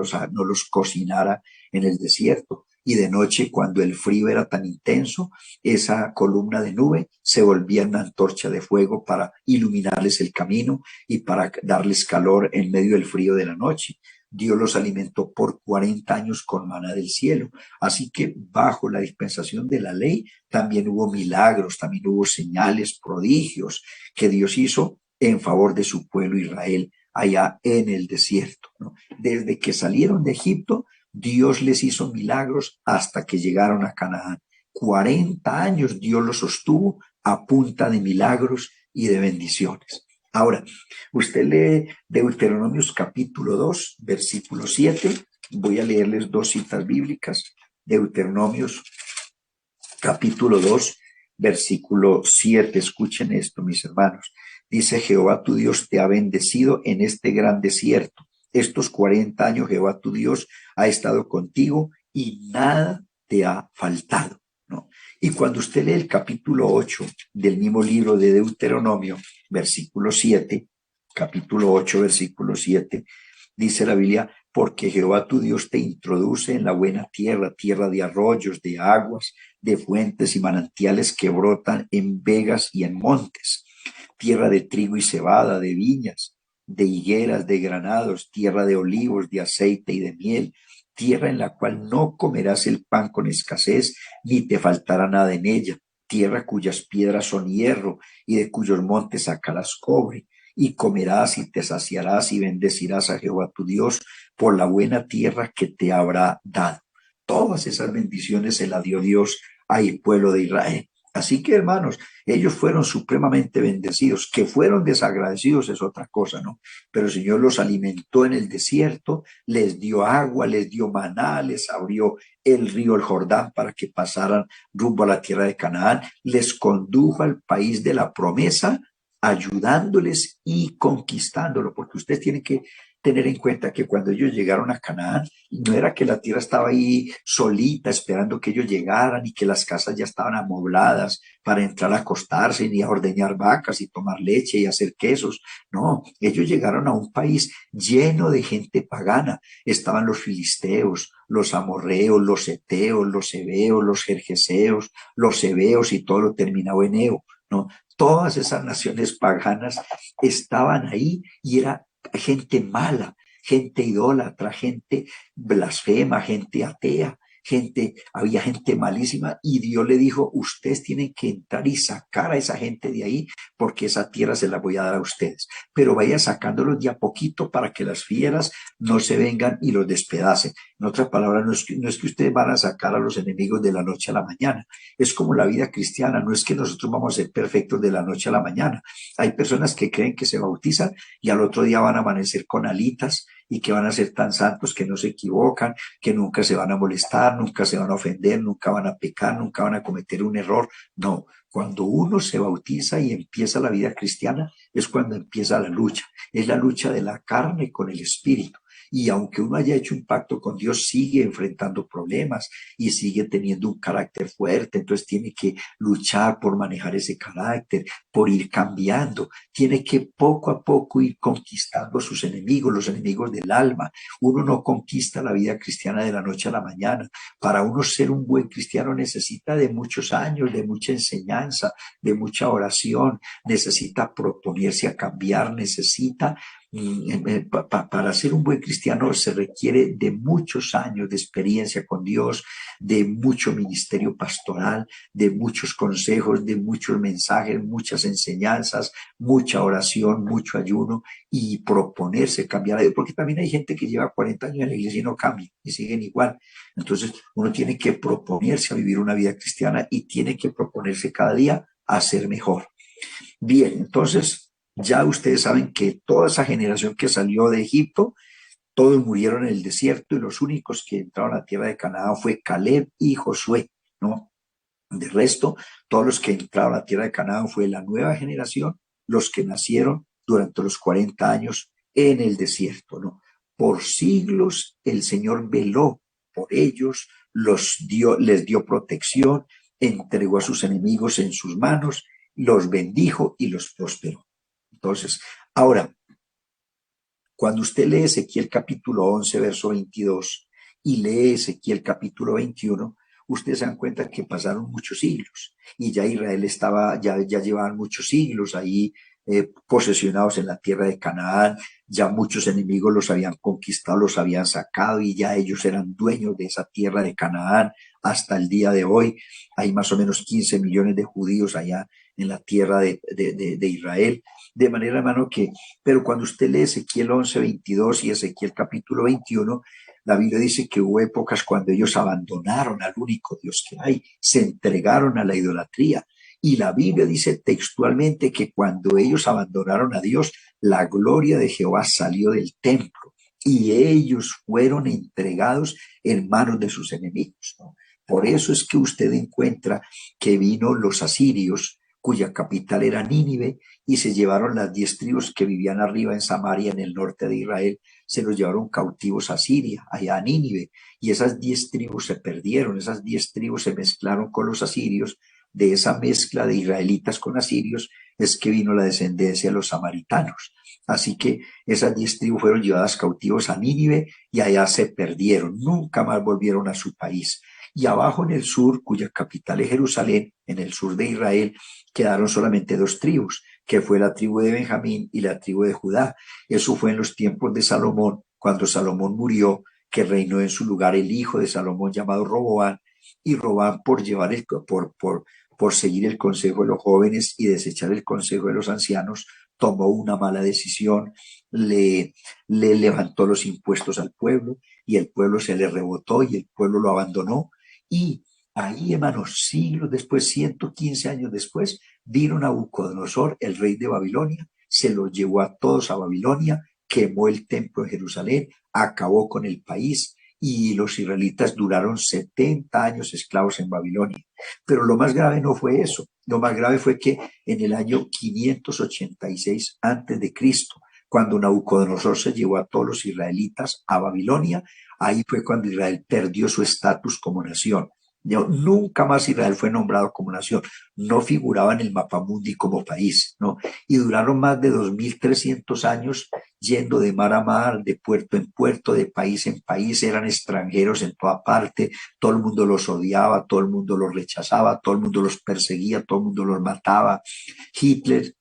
S8: los cocinara en el desierto. Y de noche, cuando el frío era tan intenso, esa columna de nube se volvía una antorcha de fuego para iluminarles el camino y para darles calor en medio del frío de la noche. Dios los alimentó por 40 años con maná del cielo. Así que bajo la dispensación de la ley también hubo milagros, también hubo señales, prodigios que Dios hizo en favor de su pueblo Israel allá en el desierto, ¿no? Desde que salieron de Egipto, Dios les hizo milagros hasta que llegaron a Canaán. 40 años Dios los sostuvo a punta de milagros y de bendiciones. Ahora, usted lee Deuteronomios capítulo 2, versículo 7. Voy a leerles dos citas bíblicas. Deuteronomios capítulo 2, versículo 7. Escuchen esto, mis hermanos. Dice, Jehová tu Dios te ha bendecido en este gran desierto. Estos 40 años Jehová tu Dios ha estado contigo y nada te ha faltado, ¿no? Y cuando usted lee el capítulo 8 del mismo libro de Deuteronomio, versículo 7, capítulo 8, versículo 7, dice la Biblia, porque Jehová tu Dios te introduce en la buena tierra, tierra de arroyos, de aguas, de fuentes y manantiales que brotan en vegas y en montes, tierra de trigo y cebada, de viñas, de higueras, de granados, tierra de olivos, de aceite y de miel, tierra en la cual no comerás el pan con escasez, ni te faltará nada en ella, tierra cuyas piedras son hierro, y de cuyos montes sacarás cobre, y comerás y te saciarás y bendecirás a Jehová tu Dios por la buena tierra que te habrá dado. Todas esas bendiciones se las dio Dios al pueblo de Israel. Así que, hermanos, ellos fueron supremamente bendecidos. Que fueron desagradecidos es otra cosa, ¿no? Pero el Señor los alimentó en el desierto, les dio agua, les dio maná, les abrió el río el Jordán para que pasaran rumbo a la tierra de Canaán, les condujo al país de la promesa, ayudándoles y conquistándolo, porque ustedes tienen que tener en cuenta que cuando ellos llegaron a Canaán, no era que la tierra estaba ahí solita esperando que ellos llegaran y que las casas ya estaban amobladas para entrar a acostarse, ni a ordeñar vacas y tomar leche y hacer quesos. No, ellos llegaron a un país lleno de gente pagana. Estaban los filisteos, los amorreos, los heteos, los heveos, los gergeseos, los heveos y todo lo terminado en eo, ¿no? Todas esas naciones paganas estaban ahí y era gente mala, gente idólatra, gente blasfema, gente atea, había gente malísima, y Dios le dijo, ustedes tienen que entrar y sacar a esa gente de ahí, porque esa tierra se la voy a dar a ustedes, pero vayan sacándolos de a poquito para que las fieras no se vengan y los despedacen. En otras palabras, no es que ustedes van a sacar a los enemigos de la noche a la mañana, es como la vida cristiana, no es que nosotros vamos a ser perfectos de la noche a la mañana. Hay personas que creen que se bautizan y al otro día van a amanecer con alitas y que van a ser tan santos que no se equivocan, que nunca se van a molestar, nunca se van a ofender, nunca van a pecar, nunca van a cometer un error. No, cuando uno se bautiza y empieza la vida cristiana es cuando empieza la lucha. Es la lucha de la carne con el espíritu. Y aunque uno haya hecho un pacto con Dios, sigue enfrentando problemas y sigue teniendo un carácter fuerte. Entonces tiene que luchar por manejar ese carácter, por ir cambiando. Tiene que poco a poco ir conquistando a sus enemigos, los enemigos del alma. Uno no conquista la vida cristiana de la noche a la mañana. Para uno ser un buen cristiano necesita de muchos años, de mucha enseñanza, de mucha oración. Necesita proponerse a cambiar, necesita Para ser un buen cristiano se requiere de muchos años de experiencia con Dios, de mucho ministerio pastoral, de muchos consejos, de muchos mensajes, muchas enseñanzas, mucha oración, mucho ayuno y proponerse cambiar a Dios, porque también hay gente que lleva 40 años en la iglesia y no cambia y siguen igual. Entonces uno tiene que proponerse a vivir una vida cristiana y tiene que proponerse cada día a ser mejor. Bien, entonces ya ustedes saben que toda esa generación que salió de Egipto, todos murieron en el desierto y los únicos que entraron a la tierra de Canaán fue Caleb y Josué, ¿no? De resto, todos los que entraron a la tierra de Canaán fue la nueva generación, los que nacieron durante los 40 años en el desierto, ¿no? Por siglos el Señor veló por ellos, les dio protección, entregó a sus enemigos en sus manos, los bendijo y los prosperó. Entonces, ahora, cuando usted lee Ezequiel capítulo 11, verso 22, y lee Ezequiel capítulo 21, ustedes se dan cuenta que pasaron muchos siglos y ya Israel ya llevaban muchos siglos ahí posesionados en la tierra de Canaán, ya muchos enemigos los habían conquistado, los habían sacado y ya ellos eran dueños de esa tierra de Canaán hasta el día de hoy. Hay más o menos 15 millones de judíos allá en la tierra de Israel. De manera, hermano, pero cuando usted lee Ezequiel 11, 22 y Ezequiel capítulo 21, la Biblia dice que hubo épocas cuando ellos abandonaron al único Dios que hay, se entregaron a la idolatría. Y la Biblia dice textualmente que cuando ellos abandonaron a Dios, la gloria de Jehová salió del templo y ellos fueron entregados en manos de sus enemigos, ¿no? Por eso es que usted encuentra que vino los asirios, cuya capital era Nínive, y se llevaron las 10 tribus que vivían arriba en Samaria, en el norte de Israel, se los llevaron cautivos a Siria, allá a Nínive, y esas 10 tribus se perdieron, esas 10 tribus se mezclaron con los asirios. De esa mezcla de israelitas con asirios es que vino la descendencia de los samaritanos. Así que esas 10 tribus fueron llevadas cautivos a Nínive y allá se perdieron, nunca más volvieron a su país. Y abajo en el sur, cuya capital es Jerusalén, en el sur de Israel, quedaron solamente 2 tribus, que fue la tribu de Benjamín y la tribu de Judá. Eso fue en los tiempos de Salomón, cuando Salomón murió, que reinó en su lugar el hijo de Salomón llamado Roboam, y Roboam por seguir el consejo de los jóvenes y desechar el consejo de los ancianos, tomó una mala decisión, le levantó los impuestos al pueblo y el pueblo se le rebotó y el pueblo lo abandonó. Y ahí, hermanos, siglos después, 115 años después, vino Nabucodonosor, el rey de Babilonia, se los llevó a todos a Babilonia, quemó el templo de Jerusalén, acabó con el país y los israelitas duraron 70 años esclavos en Babilonia. Pero lo más grave no fue eso, lo más grave fue que en el año 586 antes de Cristo, cuando Nabucodonosor se llevó a todos los israelitas a Babilonia, ahí fue cuando Israel perdió su estatus como nación. Nunca más Israel fue nombrado como nación, no figuraba en el mapamundi como país, ¿no? Y duraron más de 2300 años yendo de mar a mar, de puerto en puerto, de país en país, eran extranjeros en toda parte, todo el mundo los odiaba, todo el mundo los rechazaba, todo el mundo los perseguía, todo el mundo los mataba. Hitler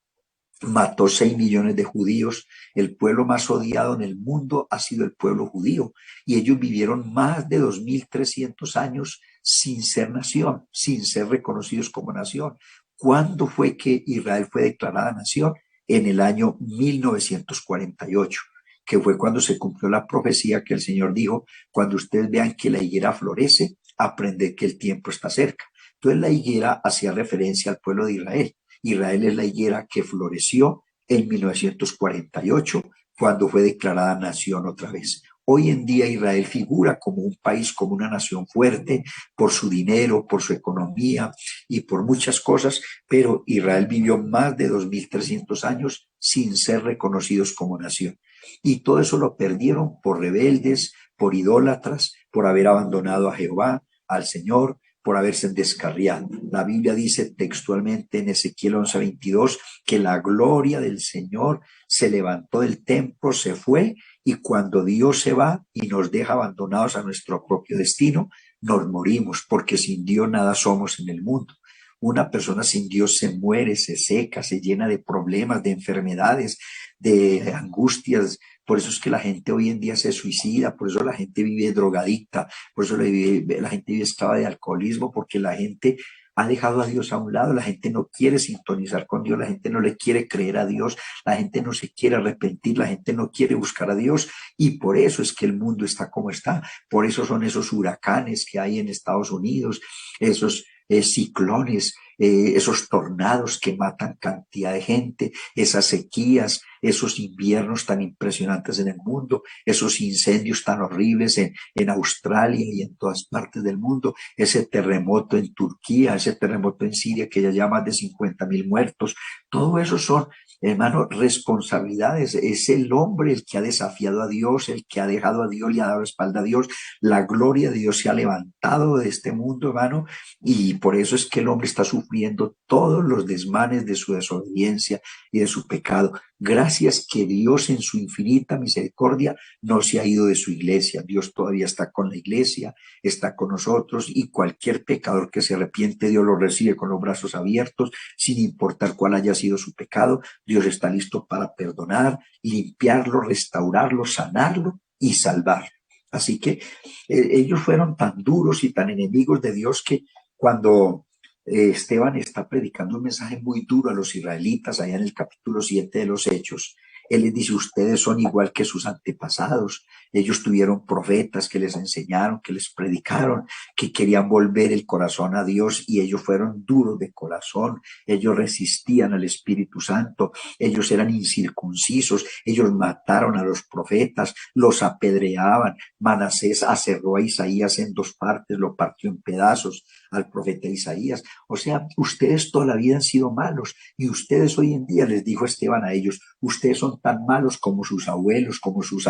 S8: mató 6 millones de judíos. El pueblo más odiado en el mundo ha sido el pueblo judío y ellos vivieron más de 2300 años sin ser nación, sin ser reconocidos como nación. ¿Cuándo fue que Israel fue declarada nación? En el año 1948, que fue cuando se cumplió la profecía que el Señor dijo: cuando ustedes vean que la higuera florece, aprended que el tiempo está cerca. Entonces la higuera hacía referencia al pueblo de Israel. Israel es la higuera que floreció en 1948, cuando fue declarada nación otra vez. Hoy en día Israel figura como un país, como una nación fuerte, por su dinero, por su economía y por muchas cosas, pero Israel vivió más de 2300 años sin ser reconocidos como nación. Y todo eso lo perdieron por rebeldes, por idólatras, por haber abandonado a Jehová, al Señor, por haberse descarriado. La Biblia dice textualmente en Ezequiel 11:22 que la gloria del Señor se levantó del templo, se fue, y cuando Dios se va y nos deja abandonados a nuestro propio destino, nos morimos, porque sin Dios nada somos en el mundo. Una persona sin Dios se muere, se seca, se llena de problemas, de enfermedades, de angustias. Por eso es que la gente hoy en día se suicida, por eso la gente vive drogadicta, por eso la gente vive esclava de alcoholismo, porque la gente ha dejado a Dios a un lado, la gente no quiere sintonizar con Dios, la gente no le quiere creer a Dios, la gente no se quiere arrepentir, la gente no quiere buscar a Dios, y por eso es que el mundo está como está, por eso son esos huracanes que hay en Estados Unidos, esos ciclones, esos tornados que matan cantidad de gente, esas sequías, esos inviernos tan impresionantes en el mundo, esos incendios tan horribles en Australia y en todas partes del mundo, ese terremoto en Turquía, ese terremoto en Siria que ya lleva más de 50.000 muertos. Todo eso son, hermano, responsabilidades. Es el hombre el que ha desafiado a Dios, el que ha dejado a Dios y ha dado la espalda a Dios. La gloria de Dios se ha levantado de este mundo, hermano, y por eso es que el hombre está sufriendo todos los desmanes de su desobediencia y de su pecado. Gracias que Dios en su infinita misericordia no se ha ido de su iglesia. Dios todavía está con la iglesia, está con nosotros, y cualquier pecador que se arrepiente, Dios lo recibe con los brazos abiertos, sin importar cuál haya sido su pecado. Dios está listo para perdonar, limpiarlo, restaurarlo, sanarlo y salvarlo. Así que ellos fueron tan duros y tan enemigos de Dios que cuando Esteban está predicando un mensaje muy duro a los israelitas allá en el capítulo 7 de los Hechos, él les dice: ustedes son igual que sus antepasados. Ellos tuvieron profetas que les enseñaron, que les predicaron, que querían volver el corazón a Dios, y ellos fueron duros de corazón. Ellos resistían al Espíritu Santo. Ellos eran incircuncisos. Ellos mataron a los profetas, los apedreaban. Manasés aserró a Isaías en dos partes, lo partió en pedazos al profeta Isaías. O sea, ustedes toda la vida han sido malos, y ustedes hoy en día, les dijo Esteban a ellos, ustedes son tan malos como sus abuelos, como sus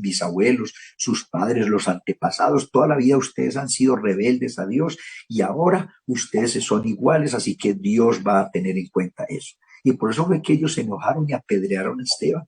S8: bisabuelos, sus padres, los antepasados. Toda la vida ustedes han sido rebeldes a Dios, y ahora ustedes son iguales, así que Dios va a tener en cuenta eso. Y por eso fue que ellos se enojaron y apedrearon a Esteban.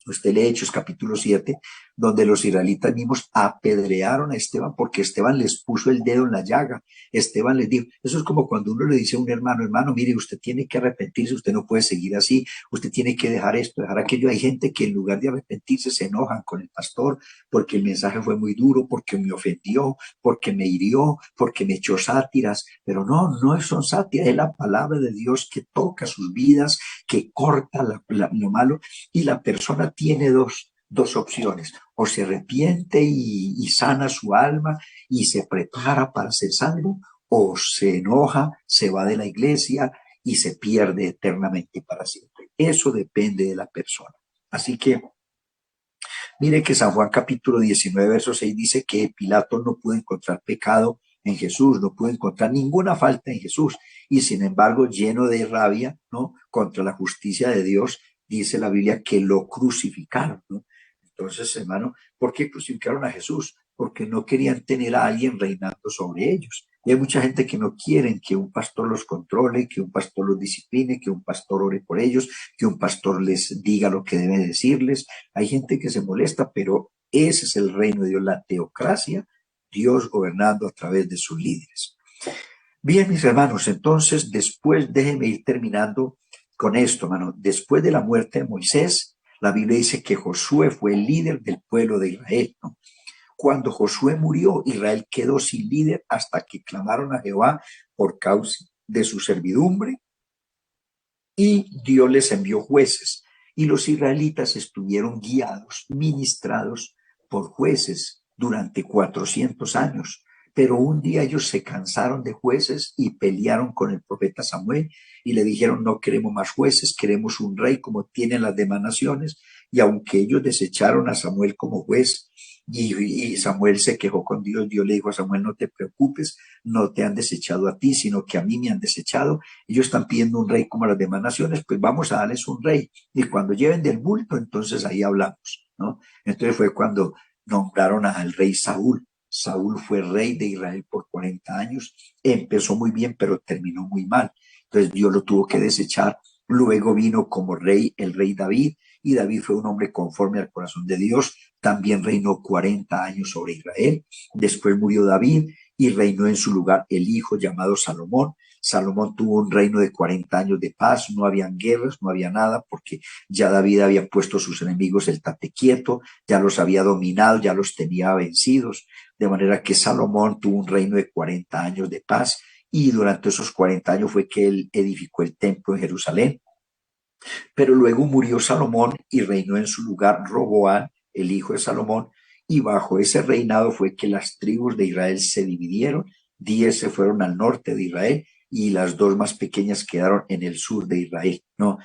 S8: Usted lee Hechos capítulo 7, donde los israelitas mismos apedrearon a Esteban porque Esteban les puso el dedo en la llaga. Esteban les dijo, eso es como cuando uno le dice a un hermano, hermano, mire, usted tiene que arrepentirse, usted no puede seguir así, usted tiene que dejar esto, dejar aquello. Hay gente que en lugar de arrepentirse se enojan con el pastor porque el mensaje fue muy duro, porque me ofendió, porque me hirió, porque me echó sátiras, pero no son sátiras, es la palabra de Dios que toca sus vidas, que corta lo malo, y la persona tiene dos opciones: o se arrepiente y sana su alma y se prepara para ser salvo, o se enoja, se va de la iglesia y se pierde eternamente para siempre. Eso depende de la persona. Así que mire que San Juan capítulo 19, verso 6 dice que Pilato no pudo encontrar pecado en Jesús, no pudo encontrar ninguna falta en Jesús, y sin embargo, lleno de rabia, ¿no?, contra la justicia de Dios, dice la Biblia que lo crucificaron, ¿no? Entonces, hermano, ¿por qué crucificaron a Jesús? Porque no querían tener a alguien reinando sobre ellos. Y hay mucha gente que no quieren que un pastor los controle, que un pastor los discipline, que un pastor ore por ellos, que un pastor les diga lo que debe decirles. Hay gente que se molesta, pero ese es el reino de Dios, la teocracia, Dios gobernando a través de sus líderes. Bien, mis hermanos, entonces después, déjenme ir terminando con esto, hermano. Después de la muerte de Moisés, la Biblia dice que Josué fue el líder del pueblo de Israel, ¿no? Cuando Josué murió, Israel quedó sin líder hasta que clamaron a Jehová por causa de su servidumbre, y Dios les envió jueces, y los israelitas estuvieron guiados, ministrados por jueces durante 400 años. Pero un día ellos se cansaron de jueces y pelearon con el profeta Samuel y le dijeron: no queremos más jueces, queremos un rey como tienen las demás naciones. Y aunque ellos desecharon a Samuel como juez, y Samuel se quejó con Dios, Dios le dijo a Samuel: no te preocupes, no te han desechado a ti, sino que a mí me han desechado. Ellos están pidiendo un rey como las demás naciones, pues vamos a darles un rey. Y cuando lleven del bulto, entonces ahí hablamos, ¿no? Entonces fue cuando nombraron al rey Saúl. Saúl fue rey de Israel por 40 años. Empezó muy bien, pero terminó muy mal. Entonces Dios lo tuvo que desechar. Luego vino como rey el rey David, y David fue un hombre conforme al corazón de Dios. También reinó 40 años sobre Israel. Después murió David y reinó en su lugar el hijo llamado Salomón. Salomón tuvo un reino de 40 años de paz, no habían guerras, no había nada, porque ya David había puesto a sus enemigos el tate quieto, ya los había dominado, ya los tenía vencidos, de manera que Salomón tuvo un reino de 40 años de paz, y durante esos 40 años fue que él edificó el templo en Jerusalén. Pero luego murió Salomón y reinó en su lugar Roboam, el hijo de Salomón, y bajo ese reinado fue que las tribus de Israel se dividieron, 10 se fueron al norte de Israel y las dos más pequeñas quedaron en el sur de Israel, ¿no?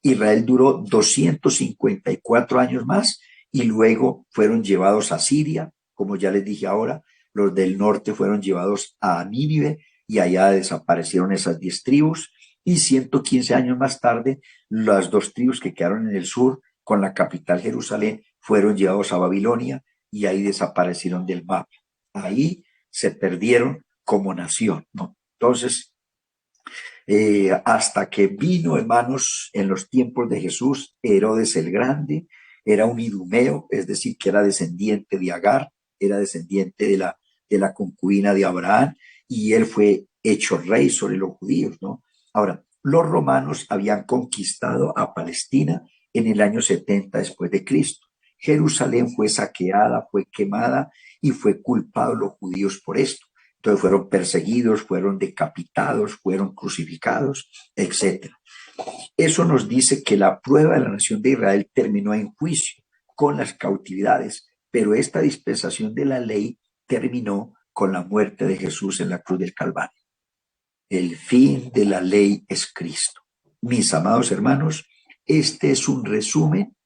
S8: Israel duró 254 años más y luego fueron llevados a Siria, como ya les dije ahora, los del norte fueron llevados a Nínive y allá desaparecieron esas 10 tribus, y 115 años más tarde las dos tribus que quedaron en el sur con la capital Jerusalén fueron llevados a Babilonia y ahí desaparecieron del mapa. Ahí se perdieron como nación, ¿no? Entonces, hasta que vino, hermanos, en los tiempos de Jesús, Herodes el Grande, era un idumeo, es decir, que era descendiente de Agar, era descendiente de la concubina de Abraham, y él fue hecho rey sobre los judíos, ¿no? Ahora, los romanos habían conquistado a Palestina en el año 70 después de Cristo. Jerusalén fue saqueada, fue quemada y fue culpado los judíos por esto. Entonces fueron perseguidos, fueron decapitados, fueron crucificados, etc. Eso nos dice que la prueba de la nación de Israel terminó en juicio con las cautividades, pero esta dispensación de la ley terminó con la muerte de Jesús en la cruz del Calvario. El fin de la ley es Cristo. Mis amados hermanos, este es un resumen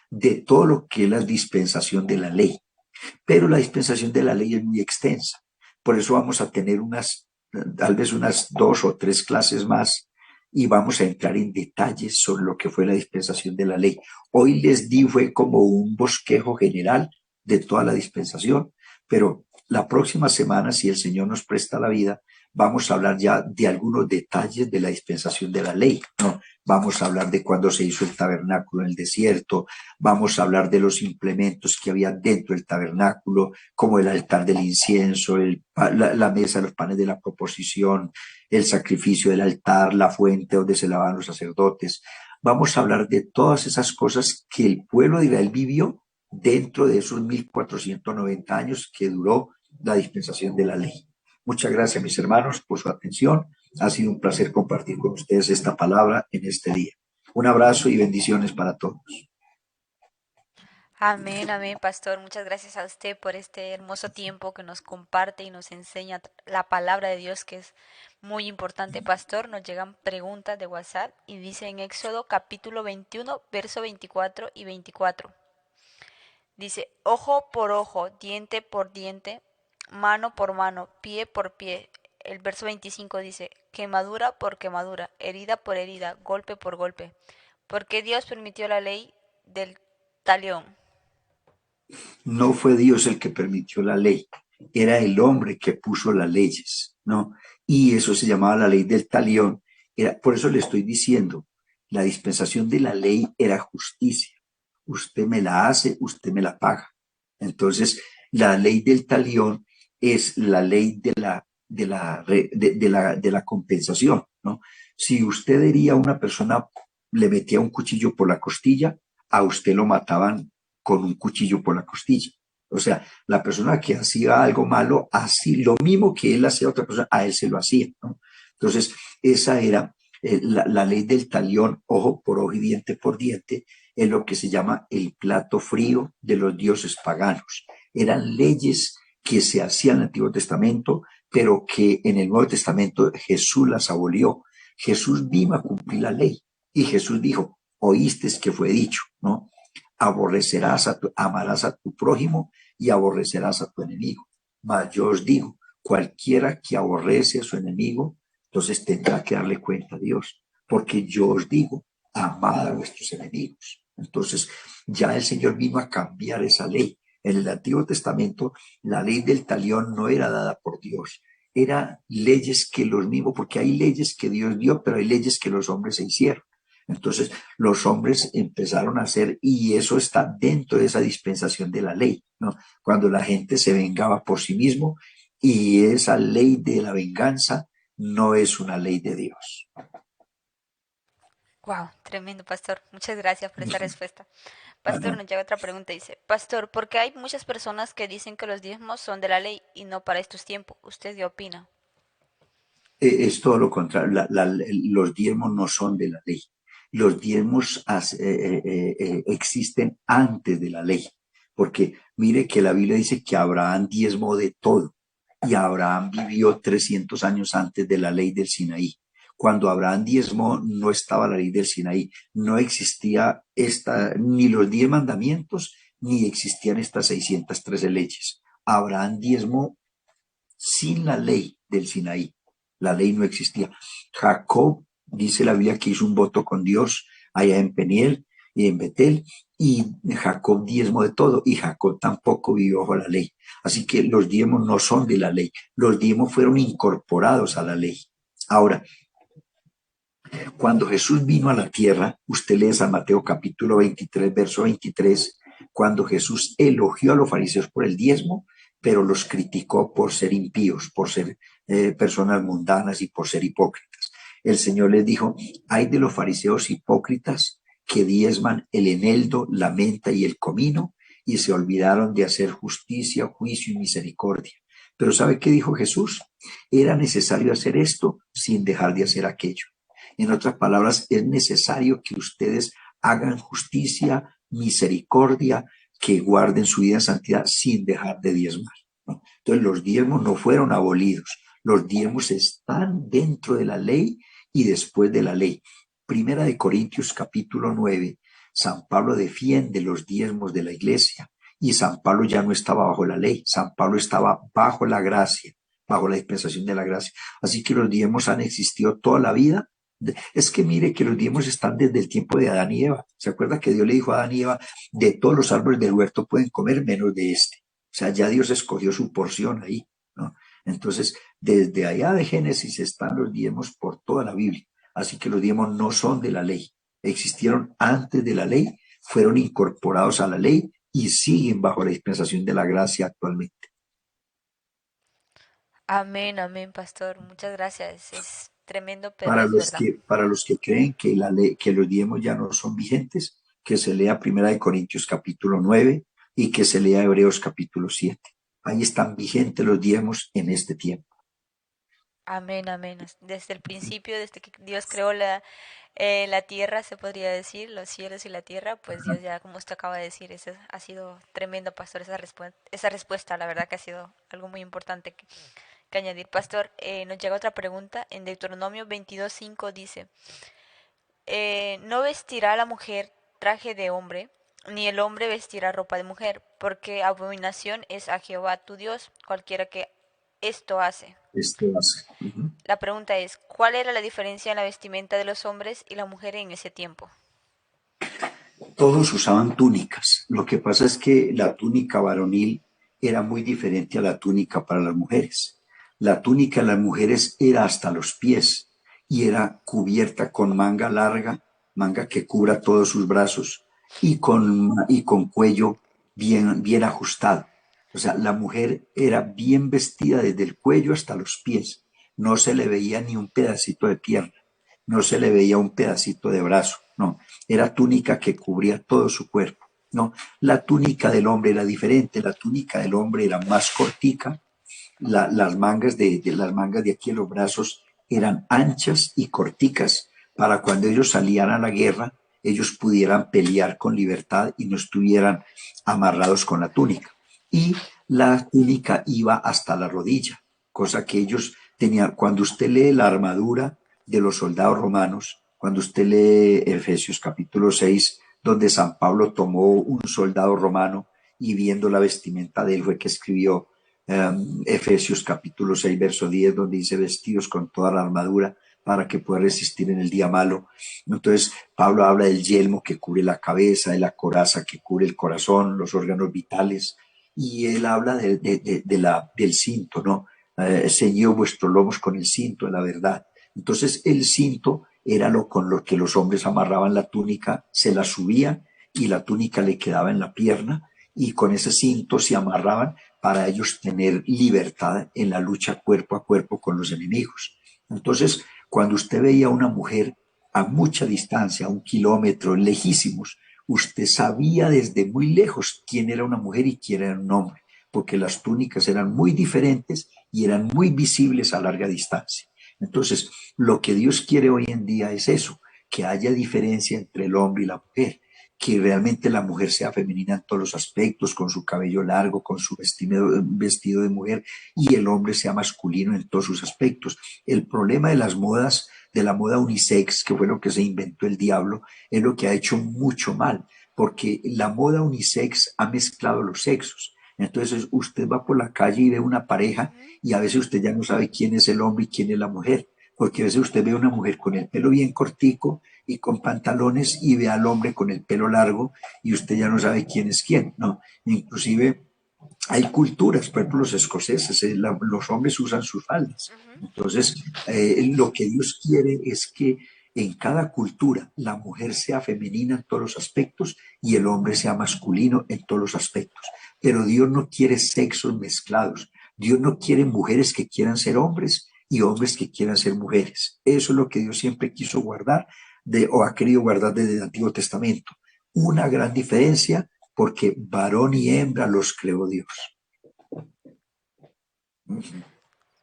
S8: de todo lo que es la dispensación de la ley, pero la dispensación de la ley es muy extensa. Por eso vamos a tener tal vez unas 2 o 3 clases más y vamos a entrar en detalles sobre lo que fue la dispensación de la ley. Hoy les di fue como un bosquejo general de toda la dispensación, pero la próxima semana, si el Señor nos presta la vida, vamos a hablar ya de algunos detalles de la dispensación de la ley, ¿no? Vamos a hablar de cuándo se hizo el tabernáculo en el desierto, vamos a hablar de los implementos que había dentro del tabernáculo, como el altar del incienso, la mesa de los panes de la proposición, el sacrificio del altar, la fuente donde se lavaban los sacerdotes. Vamos a hablar de todas esas cosas que el pueblo de Israel vivió dentro de esos 1490 años que duró la dispensación de la ley. Muchas gracias, mis hermanos, por su atención. Ha sido un placer compartir con ustedes esta palabra en este día. Un abrazo y bendiciones para todos.
S7: Amén, amén, pastor. Muchas gracias a usted por este hermoso tiempo que nos comparte y nos enseña la palabra de Dios, que es muy importante, pastor. Nos llegan preguntas de WhatsApp y dice en Éxodo capítulo 21, verso 24 y 24. Dice, ojo por ojo, diente por diente, mano por mano, pie por pie. El verso 25 dice, quemadura por quemadura, herida por herida, golpe por golpe. ¿Por qué Dios permitió la ley del talión?
S8: No fue Dios el que permitió la ley, era el hombre que puso las leyes, ¿no? Y eso se llamaba la ley del talión. Por eso le estoy diciendo, la dispensación de la ley era justicia. Usted me la hace, usted me la paga. Entonces, la ley del talión es la ley de la compensación, ¿no? Si usted hería a una persona, le metía un cuchillo por la costilla, a usted lo mataban con un cuchillo por la costilla. O sea, la persona que hacía algo malo, así lo mismo que él hacía a otra persona, a él se lo hacía, ¿no? Entonces, esa era la ley del talión, ojo por ojo y diente por diente, es lo que se llama el plato frío de los dioses paganos. Eran leyes que se hacían en el Antiguo Testamento, pero que en el Nuevo Testamento Jesús las abolió. Jesús vino a cumplir la ley y Jesús dijo, oíste que fue dicho, ¿no? Amarás a tu prójimo y aborrecerás a tu enemigo. Mas yo os digo, cualquiera que aborrece a su enemigo, entonces tendrá que darle cuenta a Dios, porque yo os digo, amad a vuestros enemigos. Entonces ya el Señor vino a cambiar esa ley. En el Antiguo Testamento la ley del talión no era dada por Dios, eran leyes que los mismos, porque hay leyes que Dios dio, pero hay leyes que los hombres se hicieron. Entonces los hombres empezaron a hacer, y eso está dentro de esa dispensación de la ley, ¿no? Cuando la gente se vengaba por sí mismo, y esa ley de la venganza no es una ley de Dios.
S7: Wow, tremendo, pastor. Muchas gracias por esa respuesta. Pastor,
S8: Bueno,
S7: nos llega otra pregunta. Dice, pastor, ¿por qué hay muchas personas que dicen que los diezmos son de la ley y no para estos tiempos? ¿Usted qué opina?
S8: es todo lo contrario. Los diezmos no son de la ley. Los diezmos existen antes de la ley. Porque mire que la Biblia dice que Abraham diezmó de todo. Y Abraham vivió 300 años antes de la ley del Sinaí. Cuando Abraham diezmó, no estaba la ley del Sinaí. No existía ni los 10 mandamientos, ni existían estas 613 leyes. Abraham diezmó sin la ley del Sinaí. La ley no existía. Jacob, dice la Biblia, que hizo un voto con Dios allá en Peniel y en Betel, y Jacob diezmo de todo, y Jacob tampoco vivió bajo la ley. Así que los diezmos no son de la ley, los diezmos fueron incorporados a la ley. Ahora, cuando Jesús vino a la tierra, usted lee San Mateo capítulo 23, verso 23, cuando Jesús elogió a los fariseos por el diezmo, pero los criticó por ser impíos, por ser personas mundanas y por ser hipócritas. El Señor les dijo, hay de los fariseos hipócritas que diezman el eneldo, la menta y el comino, y se olvidaron de hacer justicia, juicio y misericordia. Pero ¿sabe qué dijo Jesús? Era necesario hacer esto sin dejar de hacer aquello. En otras palabras, es necesario que ustedes hagan justicia, misericordia, que guarden su vida en santidad sin dejar de diezmar, ¿no? Entonces los diezmos no fueron abolidos, los diezmos están dentro de la ley y después de la ley. Primera de Corintios capítulo 9, San Pablo defiende los diezmos de la iglesia y San Pablo ya no estaba bajo la ley, San Pablo estaba bajo la gracia, bajo la dispensación de la gracia. Así que los diezmos han existido toda la vida. Es que mire que los diezmos están desde el tiempo de Adán y Eva. ¿Se acuerda que Dios le dijo a Adán y Eva, de todos los árboles del huerto pueden comer menos de este? O sea, ya Dios escogió su porción ahí, ¿no? Entonces, desde allá de Génesis están los diezmos por toda la Biblia. Así que los diezmos no son de la ley. Existieron antes de la ley, fueron incorporados a la ley y siguen bajo la dispensación de la gracia actualmente.
S7: Amén, amén, pastor. Muchas gracias. Es tremendo, pero es verdad.
S8: Para los que creen que la ley, que los diezmos ya no son vigentes, que se lea Primera de Corintios capítulo 9 y que se lea Hebreos capítulo 7. Ahí están vigentes los diezmos en este tiempo.
S7: Amén, amén. Desde el principio, desde que Dios creó la tierra, se podría decir, los cielos y la tierra, pues Dios ya, como usted acaba de decir, eso ha sido tremendo, pastor, esa respuesta, la verdad que ha sido algo muy importante que añadir. Pastor, nos llega otra pregunta. En Deuteronomio 22:5 dice, no vestirá la mujer traje de hombre, ni el hombre vestirá ropa de mujer, porque abominación es a Jehová tu Dios, cualquiera que esto hace. La pregunta es, ¿cuál era la diferencia en la vestimenta de los hombres y la mujer en ese tiempo?
S8: Todos usaban túnicas. Lo que pasa es que la túnica varonil era muy diferente a la túnica para las mujeres. La túnica de las mujeres era hasta los pies y era cubierta con manga larga, manga que cubra todos sus brazos y con cuello bien ajustado. O sea, la mujer era bien vestida desde el cuello hasta los pies. No se le veía ni un pedacito de pierna, no se le veía un pedacito de brazo, no. Era túnica que cubría todo su cuerpo, no. La túnica del hombre era diferente, la túnica del hombre era más cortica, las mangas de aquí en los brazos eran anchas y corticas para cuando ellos salían a la guerra, ellos pudieran pelear con libertad y no estuvieran amarrados con la túnica. Y la túnica iba hasta la rodilla, cosa que ellos tenían. Cuando usted lee la armadura de los soldados romanos, cuando usted lee Efesios capítulo 6, donde San Pablo tomó un soldado romano y viendo la vestimenta de él fue que escribió Efesios capítulo 6, verso 10, donde dice vestidos con toda la armadura para que pueda resistir en el día malo. Entonces Pablo habla del yelmo que cubre la cabeza, de la coraza que cubre el corazón, los órganos vitales, y él habla del cinto, ¿no? Ceñid vuestros lomos con el cinto de la verdad. Entonces el cinto era con lo que los hombres amarraban la túnica, se la subían y la túnica le quedaba en la pierna y con ese cinto se amarraban para ellos tener libertad en la lucha cuerpo a cuerpo con los enemigos. Entonces, cuando usted veía a una mujer a mucha distancia, a 1 kilómetro, lejísimos, usted sabía desde muy lejos quién era una mujer y quién era un hombre, porque las túnicas eran muy diferentes y eran muy visibles a larga distancia. Entonces, lo que Dios quiere hoy en día es eso, que haya diferencia entre el hombre y la mujer, que realmente la mujer sea femenina en todos los aspectos, con su cabello largo, con su vestido de mujer, y el hombre sea masculino en todos sus aspectos. El problema de las modas, de la moda unisex, que fue lo que se inventó el diablo, es lo que ha hecho mucho mal, porque la moda unisex ha mezclado los sexos. Entonces usted va por la calle y ve una pareja y a veces usted ya no sabe quién es el hombre y quién es la mujer, porque a veces usted ve a una mujer con el pelo bien cortico y con pantalones y ve al hombre con el pelo largo y usted ya no sabe quién es quién, ¿no? Inclusive hay culturas, por ejemplo los escoceses, los hombres usan sus faldas. Entonces, lo que Dios quiere es que en cada cultura la mujer sea femenina en todos los aspectos y el hombre sea masculino en todos los aspectos. Pero Dios no quiere sexos mezclados. Dios no quiere mujeres que quieran ser hombres y hombres que quieran ser mujeres. Eso es lo que Dios siempre quiso guardar o ha querido guardar desde el Antiguo Testamento. Una gran diferencia, porque varón y hembra los creó Dios.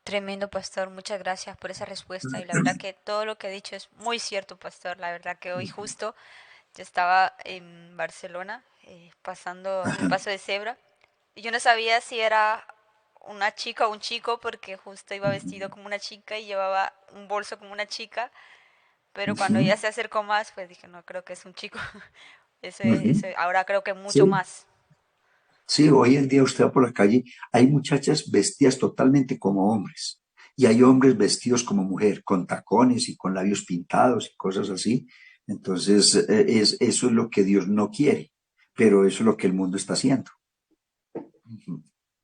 S7: Tremendo, pastor. Muchas gracias por esa respuesta. Y la verdad que todo lo que ha dicho es muy cierto, pastor. La verdad que hoy justo yo estaba en Barcelona pasando el paso de cebra y yo no sabía si era una chica o un chico porque justo iba vestido como una chica y llevaba un bolso como una chica, pero cuando ella se acercó más, pues dije, no, creo que es un chico. Ahora creo que mucho más.
S8: Sí, hoy en día usted va por la calle, hay muchachas vestidas totalmente como hombres y hay hombres vestidos como mujer, con tacones y con labios pintados y cosas así. Entonces, eso es lo que Dios no quiere, pero eso es lo que el mundo está haciendo.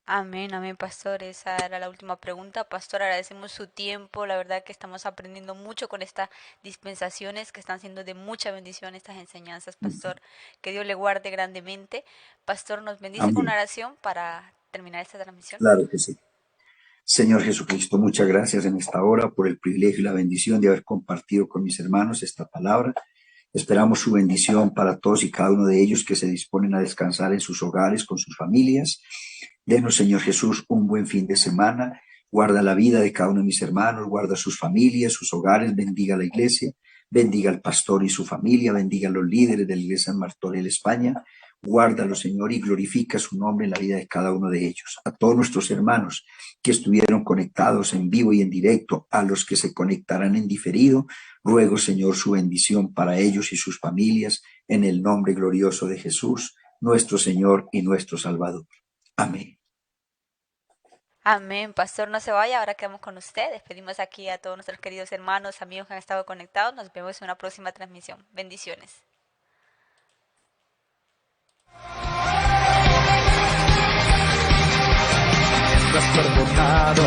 S7: Amén, amén, pastor. Esa era la última pregunta. Pastor, agradecemos su tiempo. La verdad que estamos aprendiendo mucho con estas dispensaciones que están siendo de mucha bendición, estas enseñanzas, pastor. Que Dios le guarde grandemente. Pastor, ¿nos bendice con una oración para terminar esta transmisión?
S8: Claro que sí. Señor Jesucristo, muchas gracias en esta hora por el privilegio y la bendición de haber compartido con mis hermanos esta palabra. Esperamos su bendición para todos y cada uno de ellos que se disponen a descansar en sus hogares con sus familias. Denos, Señor Jesús, un buen fin de semana. Guarda la vida de cada uno de mis hermanos, guarda sus familias, sus hogares, bendiga la iglesia, bendiga al pastor y su familia, bendiga a los líderes de la iglesia San Martorell España. Guárdalo, Señor, y glorifica su nombre en la vida de cada uno de ellos. A todos nuestros hermanos que estuvieron conectados en vivo y en directo, a los que se conectarán en diferido, ruego, Señor, su bendición para ellos y sus familias, en el nombre glorioso de Jesús, nuestro Señor y nuestro Salvador. Amén.
S7: Amén, pastor, no se vaya, ahora quedamos con usted. Despedimos aquí a todos nuestros queridos hermanos, amigos que han estado conectados. Nos vemos en una próxima transmisión. Bendiciones.
S9: Me has perdonado,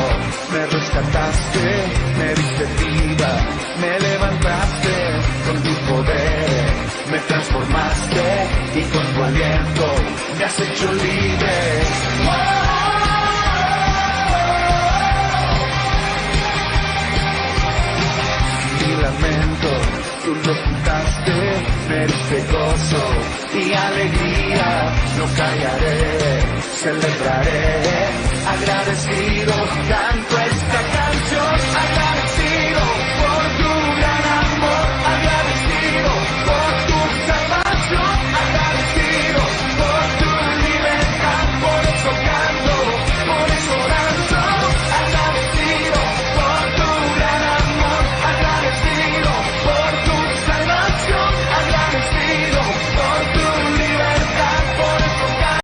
S9: me rescataste, me diste vida, me levantaste con tu poder, me transformaste y con tu aliento me has hecho libre. Mi lamento, tú lo quitaste, me diste gozo y alegría, no callaré, celebraré, agradecido,